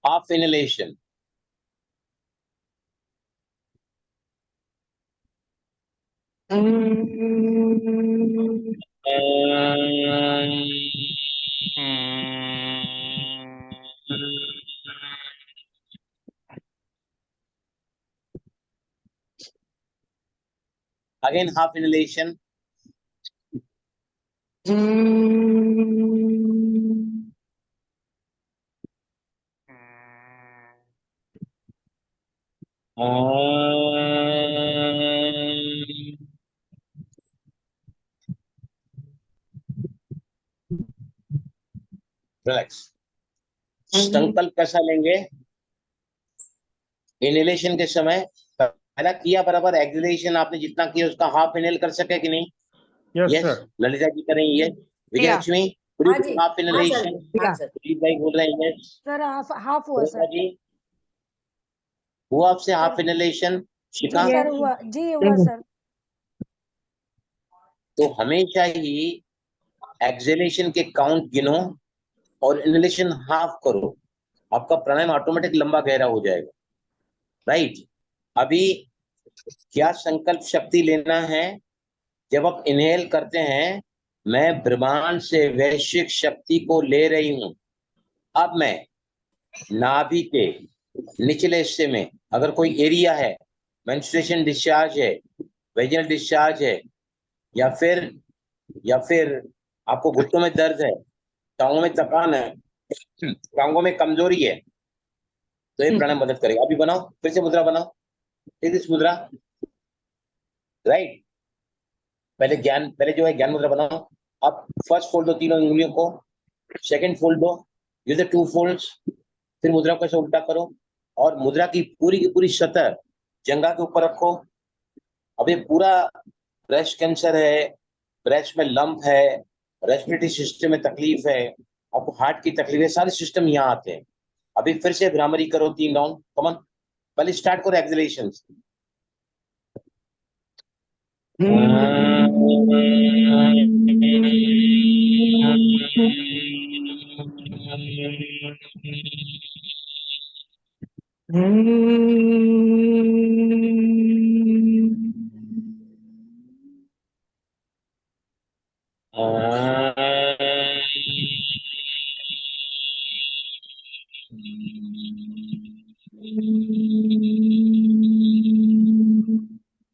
half inhalation, again half inhalation, relax. संकल्प कैसा लेंगे, इनहेलेशन के समय पहला किया बराबर, एक्सहेलेशन आपने जितना किया उसका हाफ इनहेल कर सके कि नहीं? Yes, yes, sir. Lalita ji करेंगे, यस। विजयलक्ष्मी, हाँ जी, हाफ इनहेलेशन, हाँ सर। दिलीप भाई बोल रहे हैं यस। सर हाफ हुआ सर। जी हुआ आपसे हाफ इनहेलेशन, जी शिखा? सर हुआ, जी हुआ सर। तो हमेशा ही एक्सहेलेशन के काउंट गिनो और इनहेलेशन हाफ करो, आपका प्राणायाम ऑटोमेटिक लंबा गहरा हो जाएगा, राइट। अभी क्या संकल्प शक्ति लेना है, जब आप इनहेल करते हैं, मैं ब्रह्मांड से वैश्विक शक्ति को ले रही हूं। अब मैं नाभि के निचले हिस्से में अगर कोई एरिया है, मेंस्ट्रुएशन डिस्चार्ज है, वेजिनल डिस्चार्ज है, या फिर आपको घुटनों में दर्द है, टांगों में थकान है, टांगों में कमजोरी है, तो ये प्राणायाम मदद करेगा। अभी बनाओ, फिर से मुद्रा बनाओ, इस मुद्रा, राइट। पहले जो है ज्ञान मुद्रा बनाओ। अब फर्स्ट फोल्ड दो तीनों उंगलियों को, सेकंड फोल्ड दो, यूज 2 फोल्ड्स, फिर मुद्रा को ऐसे उल्टा करो, और मुद्रा की पूरी सतह जंघा के ऊपर रखो। अब ये पूरा ब्रेस्ट कैंसर है, ब्रेस्ट में लंप है, रेस्पिरेटरी सिस्टम में तकलीफ है, आपको हार्ट की तकलीफ है, सारे सिस्टम यहाँ आते हैं। अभी फिर से भ्रामरी करो 3 राउंड, कमन। पहले स्टार्ट करो एक्सहेलेशन।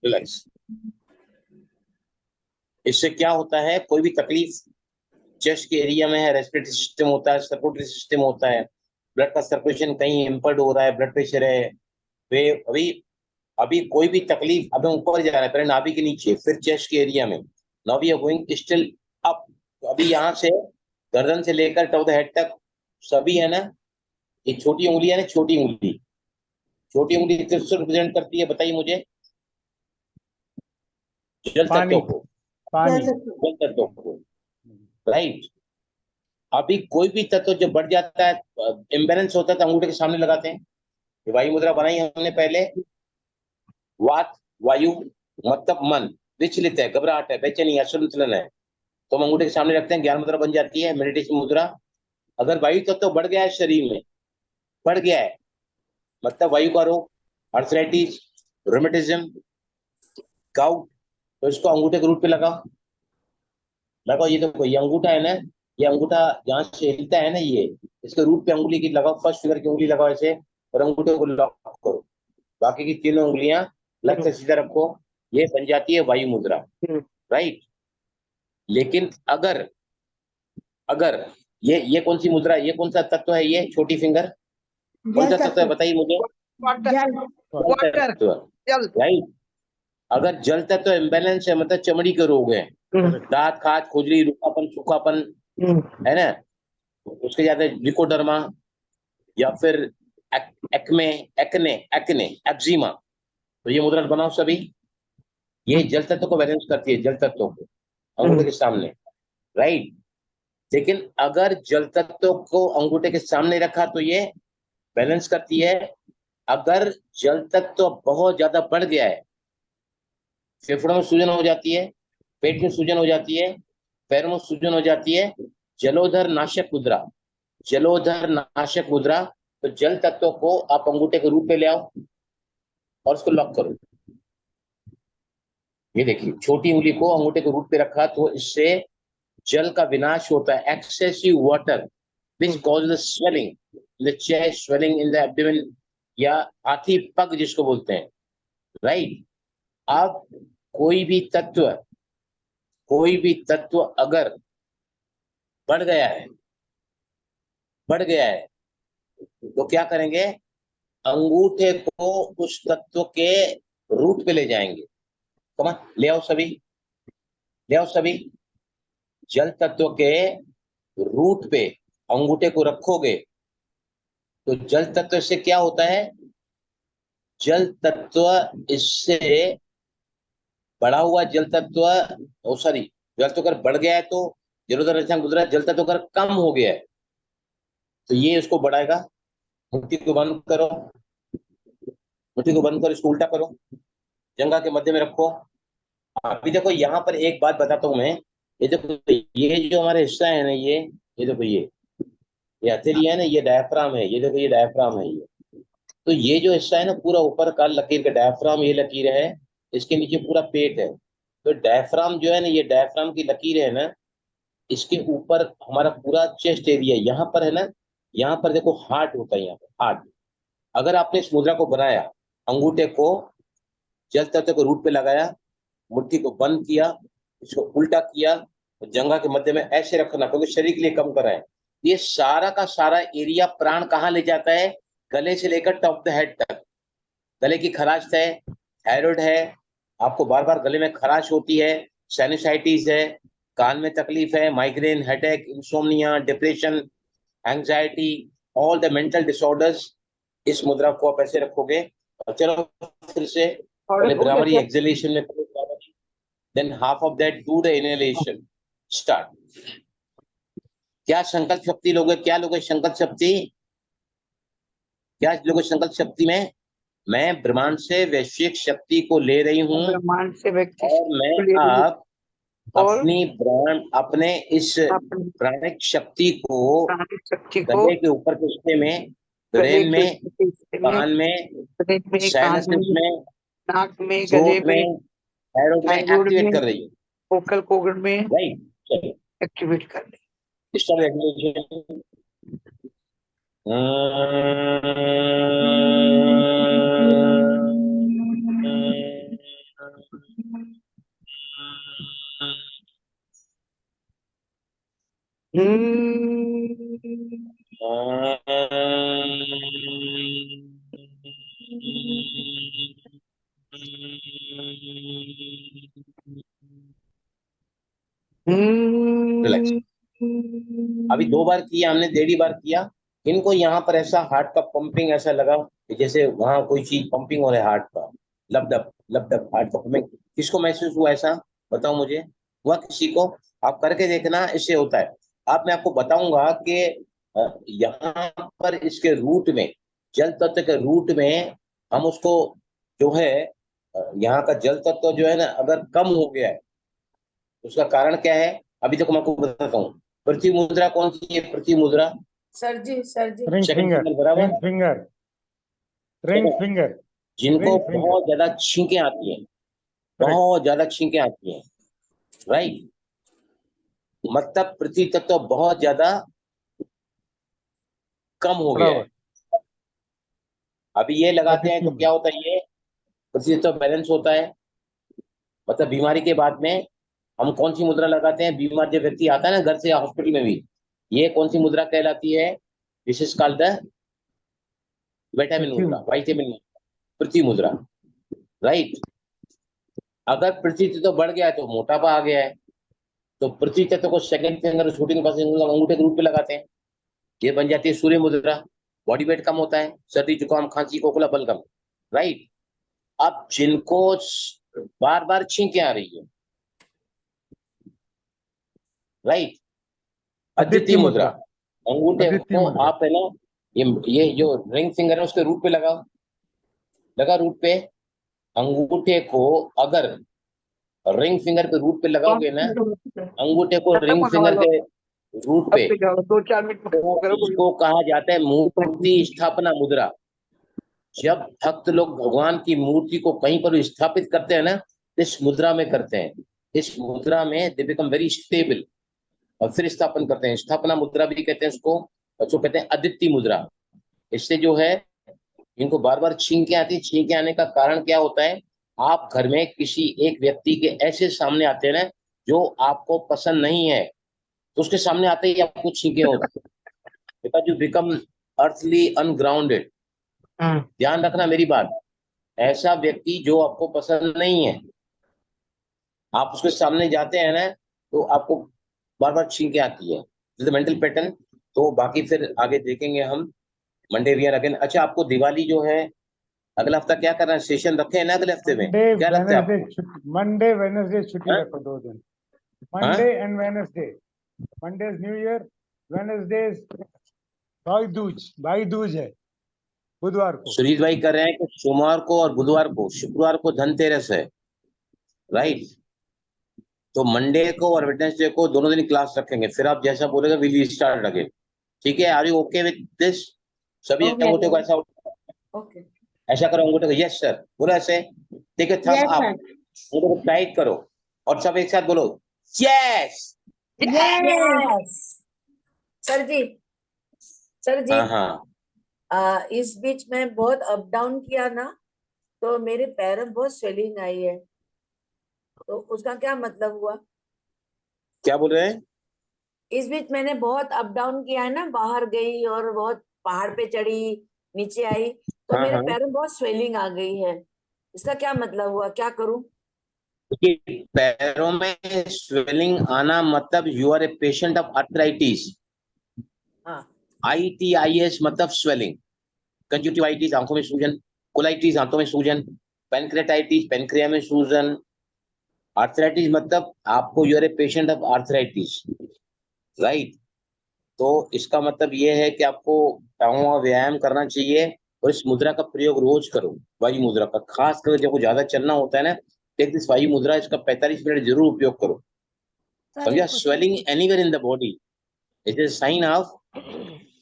रिलैक्स। इससे क्या होता है, कोई भी तकलीफ चेस्ट के एरिया में है, रेस्पिरेटरी सिस्टम होता है, सर्कुलेटरी सिस्टम होता है, ब्लड का सर्कुलेशन कहीं इम्पर्ड हो रहा है, ब्लड प्रेशर है, वे अभी कोई भी तकलीफ, अब ऊपर जा रहा है, पहले नाभि के नीचे, फिर चेस्ट के एरिया में, now we are going still up. तो अभी यहाँ से गर्दन से लेकर टॉप द हेड तक सभी है ना, ये छोटी उंगली है ना, छोटी उंगली किसको रिप्रेजेंट करती है, बताइए मुझे? जल तत्वों को, जल तत्वों को, राइट। अभी कोई भी तत्व जो बढ़ जाता है, इम्बैलेंस होता है, तो अंगूठे के सामने लगाते हैं। वायु मुद्रा बनाई हमने पहले, वात वायु मतलब मन विचलित है, घबराहट है, बेचैनी है, असंतुलन है, तो हम अंगूठे के सामने रखते हैं, ज्ञान मुद्रा बन जाती है, मेडिटेशन मुद्रा। अगर वायु तत्व बढ़ गया है शरीर में, बढ़ गया है, मतलब वायु का रोग, आर्थराइटिस, रोमेटिज्म, गाउट, तो इसको अंगूठे के रूट पे लगाओ। ये देखो, ये अंगूठा है ना, ये अंगूठा जहाँ से हिलता है ना, ये इसके रूट पे अंगुली की लगाओ, फर्स्ट फिंगर की उंगली लगाओ ऐसे, और अंगूठे को लॉक करो। बाकी की तीनों उंगलियां लग से सीधा रखो, ये बन जाती है वायु मुद्रा, राइट। लेकिन अगर अगर ये कौन सी मुद्रा, ये कौन सा तत्व है, ये छोटी फिंगर कौन सा जल तत्व है तत्व, बताइए मुझे। वाटर, जल, वाटर, तत्व, जल। राइट। अगर जल तत्व इम्बैलेंस है, मतलब चमड़ी के रोग है, दांत खाज खुजली रूखापन सूखापन, है ना, उसके ज्यादा लिकोडर्मा या फिर एक्मे एक्ने एक्ने एक्जिमा, तो ये मुद्रा बनाओ सभी। ये जल तत्व को बैलेंस करती है, जल तत्व को अंगूठे के सामने, राइट। लेकिन अगर जल तत्व को अंगूठे के सामने रखा तो ये बैलेंस करती है। अगर जल तत्व बहुत ज्यादा बढ़ गया है, फेफड़ों में सूजन हो जाती है, पेट में सूजन हो जाती है, पैरों में सूजन हो जाती है, जलोधर नाशक मुद्रा, जलोधर नाशक मुद्रा। तो जल तत्व को आप अंगूठे के रूप में ले आओ और उसको लॉक करो। ये देखिए, छोटी उंगली को अंगूठे के रूप में रखा तो इससे जल का विनाश होता है। Excessive water which cause the swelling in the chest, swelling in the abdomen, या हाथी पग जिसको बोलते हैं, राइट। अब कोई भी तत्व अगर बढ़ गया है तो क्या करेंगे, अंगूठे को उस तत्व के रूट पे ले जाएंगे। कमा ले आओ सभी, जल तत्व के रूट पे अंगूठे को रखोगे तो जल तत्व से क्या होता है, जल तत्व इससे बढ़ा हुआ जल तत्व, सॉरी, जल तत्व अगर बढ़ गया है तो जलोधर नाशक मुद्रा, जल तत्व अगर कम हो गया है तो ये उसको बढ़ाएगा। मुट्ठी को बंद करो, इसको उल्टा करो, जंघा के मध्य में रखो। अभी देखो यहाँ पर एक बात बताता हूँ मैं, ये देखो, ये जो हमारे हिस्सा है ना, ये देखो, ये हथेली है ना, ये डायफ्राम है, ये देखो, ये डायफ्राम है। ये तो ये जो हिस्सा है ना पूरा ऊपर का लकीर का डायफ्राम, ये लकीर है, इसके नीचे पूरा पेट है। तो डायफ्राम जो है ना, ये डायफ्राम की लकीर है ना, इसके ऊपर हमारा पूरा चेस्ट एरिया यहाँ पर है ना, यहाँ पर देखो हार्ट होता है, यहाँ पर हार्ट। अगर आपने इस मुद्रा को बनाया, अंगूठे को जल तत्व को रूट पे लगाया, मुट्ठी को बंद किया, इसको उल्टा किया, जंघा के मध्य में ऐसे रखना, क्योंकि शरीर के लिए कम कर रहा है। ये सारा का सारा एरिया प्राण कहाँ ले जाता है, गले से लेकर टॉप द हेड तक। गले की खराश है, थायराइड है, आपको बार बार गले में खराश होती है, साइनसाइटिस है, कान में तकलीफ है, migraine, headache, insomnia, depression, anxiety, all the mental disorders, इस मुद्रा को आप ऐसे रखोगे। और चलो फिर से पहले भ्रामरी एक्सहेलेशन में, than half of that do the inhalation, start. क्या संकल्प शक्ति लोगे, क्या लोगे संकल्प शक्ति, क्या लोगे संकल्प शक्ति में, मैं ब्रह्मांड से वैश्विक शक्ति को ले रही हूँ ब्रह्मांड से व्यक्ति और मैं आप अपनी प्राण, अपने इस प्राणिक शक्ति को गले के ऊपर के हिस्से में, ब्रेन में, कान में, साइनसेस में, नाक में, गले में, थायराइड में एक्टिवेट कर रही है, वोकल कॉर्ड में राइट, एक्टिवेट कर रही है। Star regulation. रिलैक्स। अभी 2 बार किया हमने, 1.5 बार किया। इनको यहाँ पर ऐसा हार्ट का पंपिंग ऐसा लगा कि जैसे वहां कोई चीज पंपिंग हो रहा है, हार्ट का लब डब हार्ट का पंपिंग। किसको महसूस हुआ ऐसा, बताओ मुझे, हुआ किसी को? आप करके देखना, इससे होता है। अब मैं आपको बताऊंगा कि यहाँ पर इसके रूट में, जल तत्व के रूट में, हम उसको जो है यहाँ का जल तत्व जो है ना, अगर कम हो गया है उसका कारण क्या है, अभी तक मैं आपको बताता हूँ। पृथ्वी मुद्रा कौन सी है, पृथ्वी मुद्रा सर जी Ring सेकंड finger, फिंगर, बराबर। ring finger, ring finger, जिनको ring finger. बहुत ज्यादा छींकें आती हैं, बहुत ज्यादा छींकें आती हैं, राइट, मतलब पृथ्वी तत्व बहुत ज्यादा कम हो गया है। अभी ये लगाते हैं तो क्या होता है, ये पृथ्वी तत्व बैलेंस होता है, मतलब बीमारी के बाद में हम कौन सी मुद्रा लगाते हैं? बीमार जब व्यक्ति आता है ना घर से या हॉस्पिटल में भी, ये कौन सी मुद्रा कहलाती है? This is called the vitamin Prithvi mudra, mudra. Vitamin Prithvi मुद्रा, राइट। अगर पृथ्वी तत्व बढ़ गया है तो मोटापा आ गया है, तो पृथ्वी तत्व को सेकंड फिंगर, शूटिंग फिंगर, अंगूठे के रूप में लगाते हैं, ये बन जाती है सूर्य मुद्रा। बॉडी वेट कम होता है, सर्दी जुकाम खांसी कोकुला बलगम, राइट। अब जिनको बार बार छींकें आ रही है, राइट, अदिति मुद्रा, अंगूठे अदिति को मुद्रा। आप है ना, ये जो रिंग फिंगर है उसके रूट पे लगाओ, लगा रूट पे, अंगूठे को अगर रिंग फिंगर के रूट पे लगाओगे ना, अंगूठे को रिंग फिंगर के रूट पे, 2-4 मिनट तो इसको कहा जाता है मूर्ति स्थापना मुद्रा। जब भक्त लोग भगवान की मूर्ति को कहीं पर स्थापित करते हैं ना, इस मुद्रा में करते हैं, इस मुद्रा में दे बिकम वेरी स्टेबल, और फिर स्थापन करते हैं। स्थापना मुद्रा भी कहते हैं उसको, उसको कहते हैं अदिति मुद्रा। इससे जो है इनको बार बार छींके आती है। छींके आने का कारण क्या होता है? आप घर में किसी एक व्यक्ति के ऐसे सामने आते हैं ना जो आपको पसंद नहीं है, तो उसके सामने आते ही आपको छींके होते हैं, because you become earthly ungrounded. ध्यान रखना मेरी बात, ऐसा व्यक्ति जो आपको पसंद नहीं है, आप उसके सामने जाते हैं ना तो आपको बार बार छींके आती है, मेंटल पैटर्न। तो बाकी फिर आगे देखेंगे हम, मंडे वी आर अगेन। अच्छा, आपको दिवाली जो है अगला हफ्ता क्या करना है? सेशन रखे हैं ना अगले हफ्ते में? क्या लगता है आपको? मंडे वेडनेसडे छुट्टी हाँ? रखो 2 दिन। हाँ? Monday and Wednesday. Monday is new year, Wednesday भाई दूज है, बुधवार को। सुरीत भाई कर रहे हैं कि सोमवार को और बुधवार को, शुक्रवार को धनतेरस है, राइट। तो मंडे को और वेडनेसडे को दोनों दिन क्लास रखेंगे, फिर आप जैसा बोलेगा विल स्टार्ट अगेन। ठीक है? Are you okay with this? सभी Okay. अंगूठे को ऐसा ओके ऐसा करो, अंगूठे को, यस सर बोलो ऐसे, ठीक है, थंब अप, अंगूठे को टाइट करो और सब एक साथ बोलो यस। यस सर जी। सर जी, हाँ हाँ, इस बीच में बहुत अप डाउन किया ना, तो मेरे पैर में बहुत स्वेलिंग आई है, तो उसका क्या मतलब हुआ? क्या बोल रहे हैं? इस बीच मैंने बहुत अप डाउन किया है ना, बाहर गई और बहुत पहाड़ पे चढ़ी, नीचे आई, तो हाँ मेरे हाँ, पैरों में बहुत स्वेलिंग आ गई है। इसका क्या मतलब हुआ? क्या करूं? देखिए, पैरों में स्वेलिंग आना मतलब you are a patient of arthritis. हाँ ITIS मतलब स्वेलिंग, कंजक्टिवाइटिस आंखों में सूजन, कोलाइटिस आंखों में सूजन, पेनक्रेटाइटिस पेनक्रिया में सूजन, आर्थराइटिस मतलब आपको you are a patient of arthritis, right. तो इसका मतलब ये है कि आपको टांगों का व्यायाम करना चाहिए और इस मुद्रा का प्रयोग रोज करो, वायु मुद्रा का। खास कर जब ज्यादा चलना होता है ना, टेक दिस वायु मुद्रा, इसका 45 मिनट जरूर उपयोग करो। सर समझा? एक swelling anywhere in the body is a sign of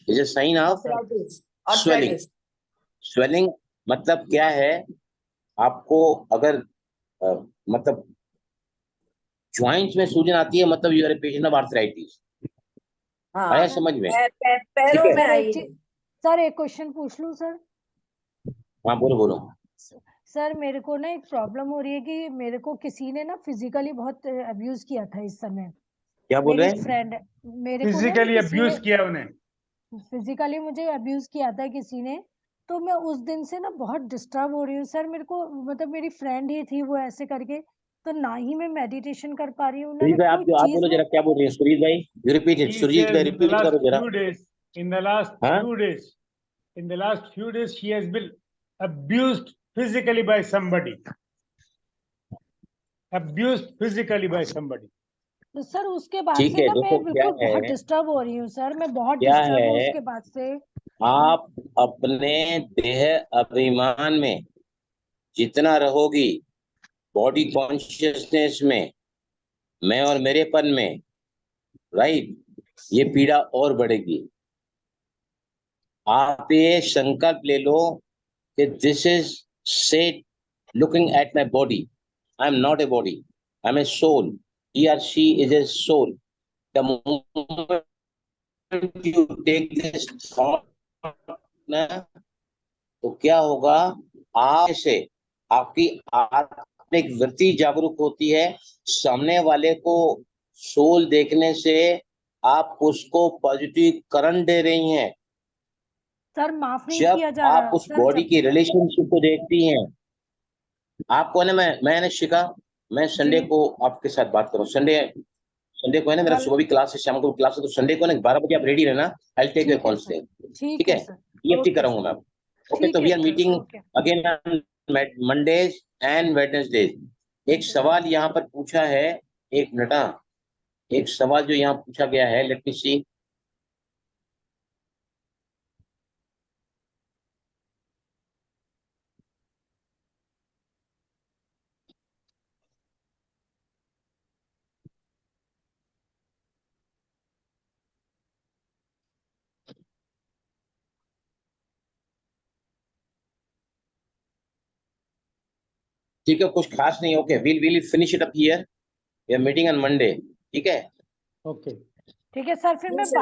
arthritis. Swelling. Arthritis swelling मतलब क्या है? आपको अगर मतलब ज्वाइंट्स में सूजन आती है, मतलब you are a patient of arthritis. हाँ, आया समझ में? पैरों ठीक है। में सर आई एक है। सर एक क्वेश्चन पूछ लूं सर? हाँ बोलो बोलो। सर मेरे को ना एक प्रॉब्लम हो रही है कि मेरे को किसी ने ना फिजिकली बहुत अब्यूज किया था इस समय। क्या बोल मेरी रहे एक हैं? फ्रेंड, मेरे को ना फिजिकली किसी अब्यूज ने किया उन्हें। फिजिकली मुझे अब्यूज किया था किसी ने, तो मैं उस दिन से ना बहुत डिस्टर्ब हो रही हूँ सर। मेरे को मतलब मेरी फ्रेंड ही थी वो, ऐसे करके, तो ना ही मैं मेडिटेशन कर पा रही हूँ ना सुजीत मैं भाई, कोई आप चीज बोलो में। जरा, क्या बोल रहे हैं सुजीत भाई? Repeat it, He Sujeet says भाई in the रिपीट last करो जरा। few days, in the last हाँ? few days, in the last few days, she has been abused physically by somebody. Abused physically by somebody. तो sir उसके बाद ठीक से है, ना मैं देखो क्या बिल्कुल बहुत है, डिस्टर्ब हो रही हूँ सर, मैं बहुत क्या डिस्टर्ब हूँ है, उसके बाद से। आप अपने देह अभिमान में जितना रहोगी, बॉडी कॉन्शियसनेस में, मैं और मेरेपन में, राइट, ये पीड़ा और बढ़ेगी। आप ये संकल्प ले लो कि this is set looking at my body, I am not a body, I am a soul, he or she is a soul. The moment you take this thought ना, तो क्या होगा? आप से आपकी आत्मिक एक वृत्ति जागरूक होती है। सामने वाले को सोल देखने से आप उसको पॉजिटिव करंट दे रही हैं। सर माफ नहीं किया जब जा रहा आप उस सर, बॉडी जब की रिलेशनशिप को देखती हैं, आपको है ना, मैंने सीखा, मैं संडे जी। को आपके साथ बात करूं। संडे को है ना मेरा कल सुबह भी क्लास है, शाम को भी क्लास है, तो संडे को ना 12 बजे आप रेडी रहना। आई टेक योर ठीक है सर, काउंसलिंग। ठीक ठीक है है, सर, EFT ओके कराऊंगा सर, मैं। ओके, तो ठीक वी है are sir, meeting okay. Again on Mondays and Wednesdays. एक सवाल यहाँ पर पूछा है, एक मिनट, एक सवाल जो यहाँ पूछा गया है, लेट मी सी। ठीक है, कुछ खास नहीं। Okay, will finish it up here. We are meeting on Monday. ठीक है। Okay. ठीक है सर, फिर नहीं मैं सर,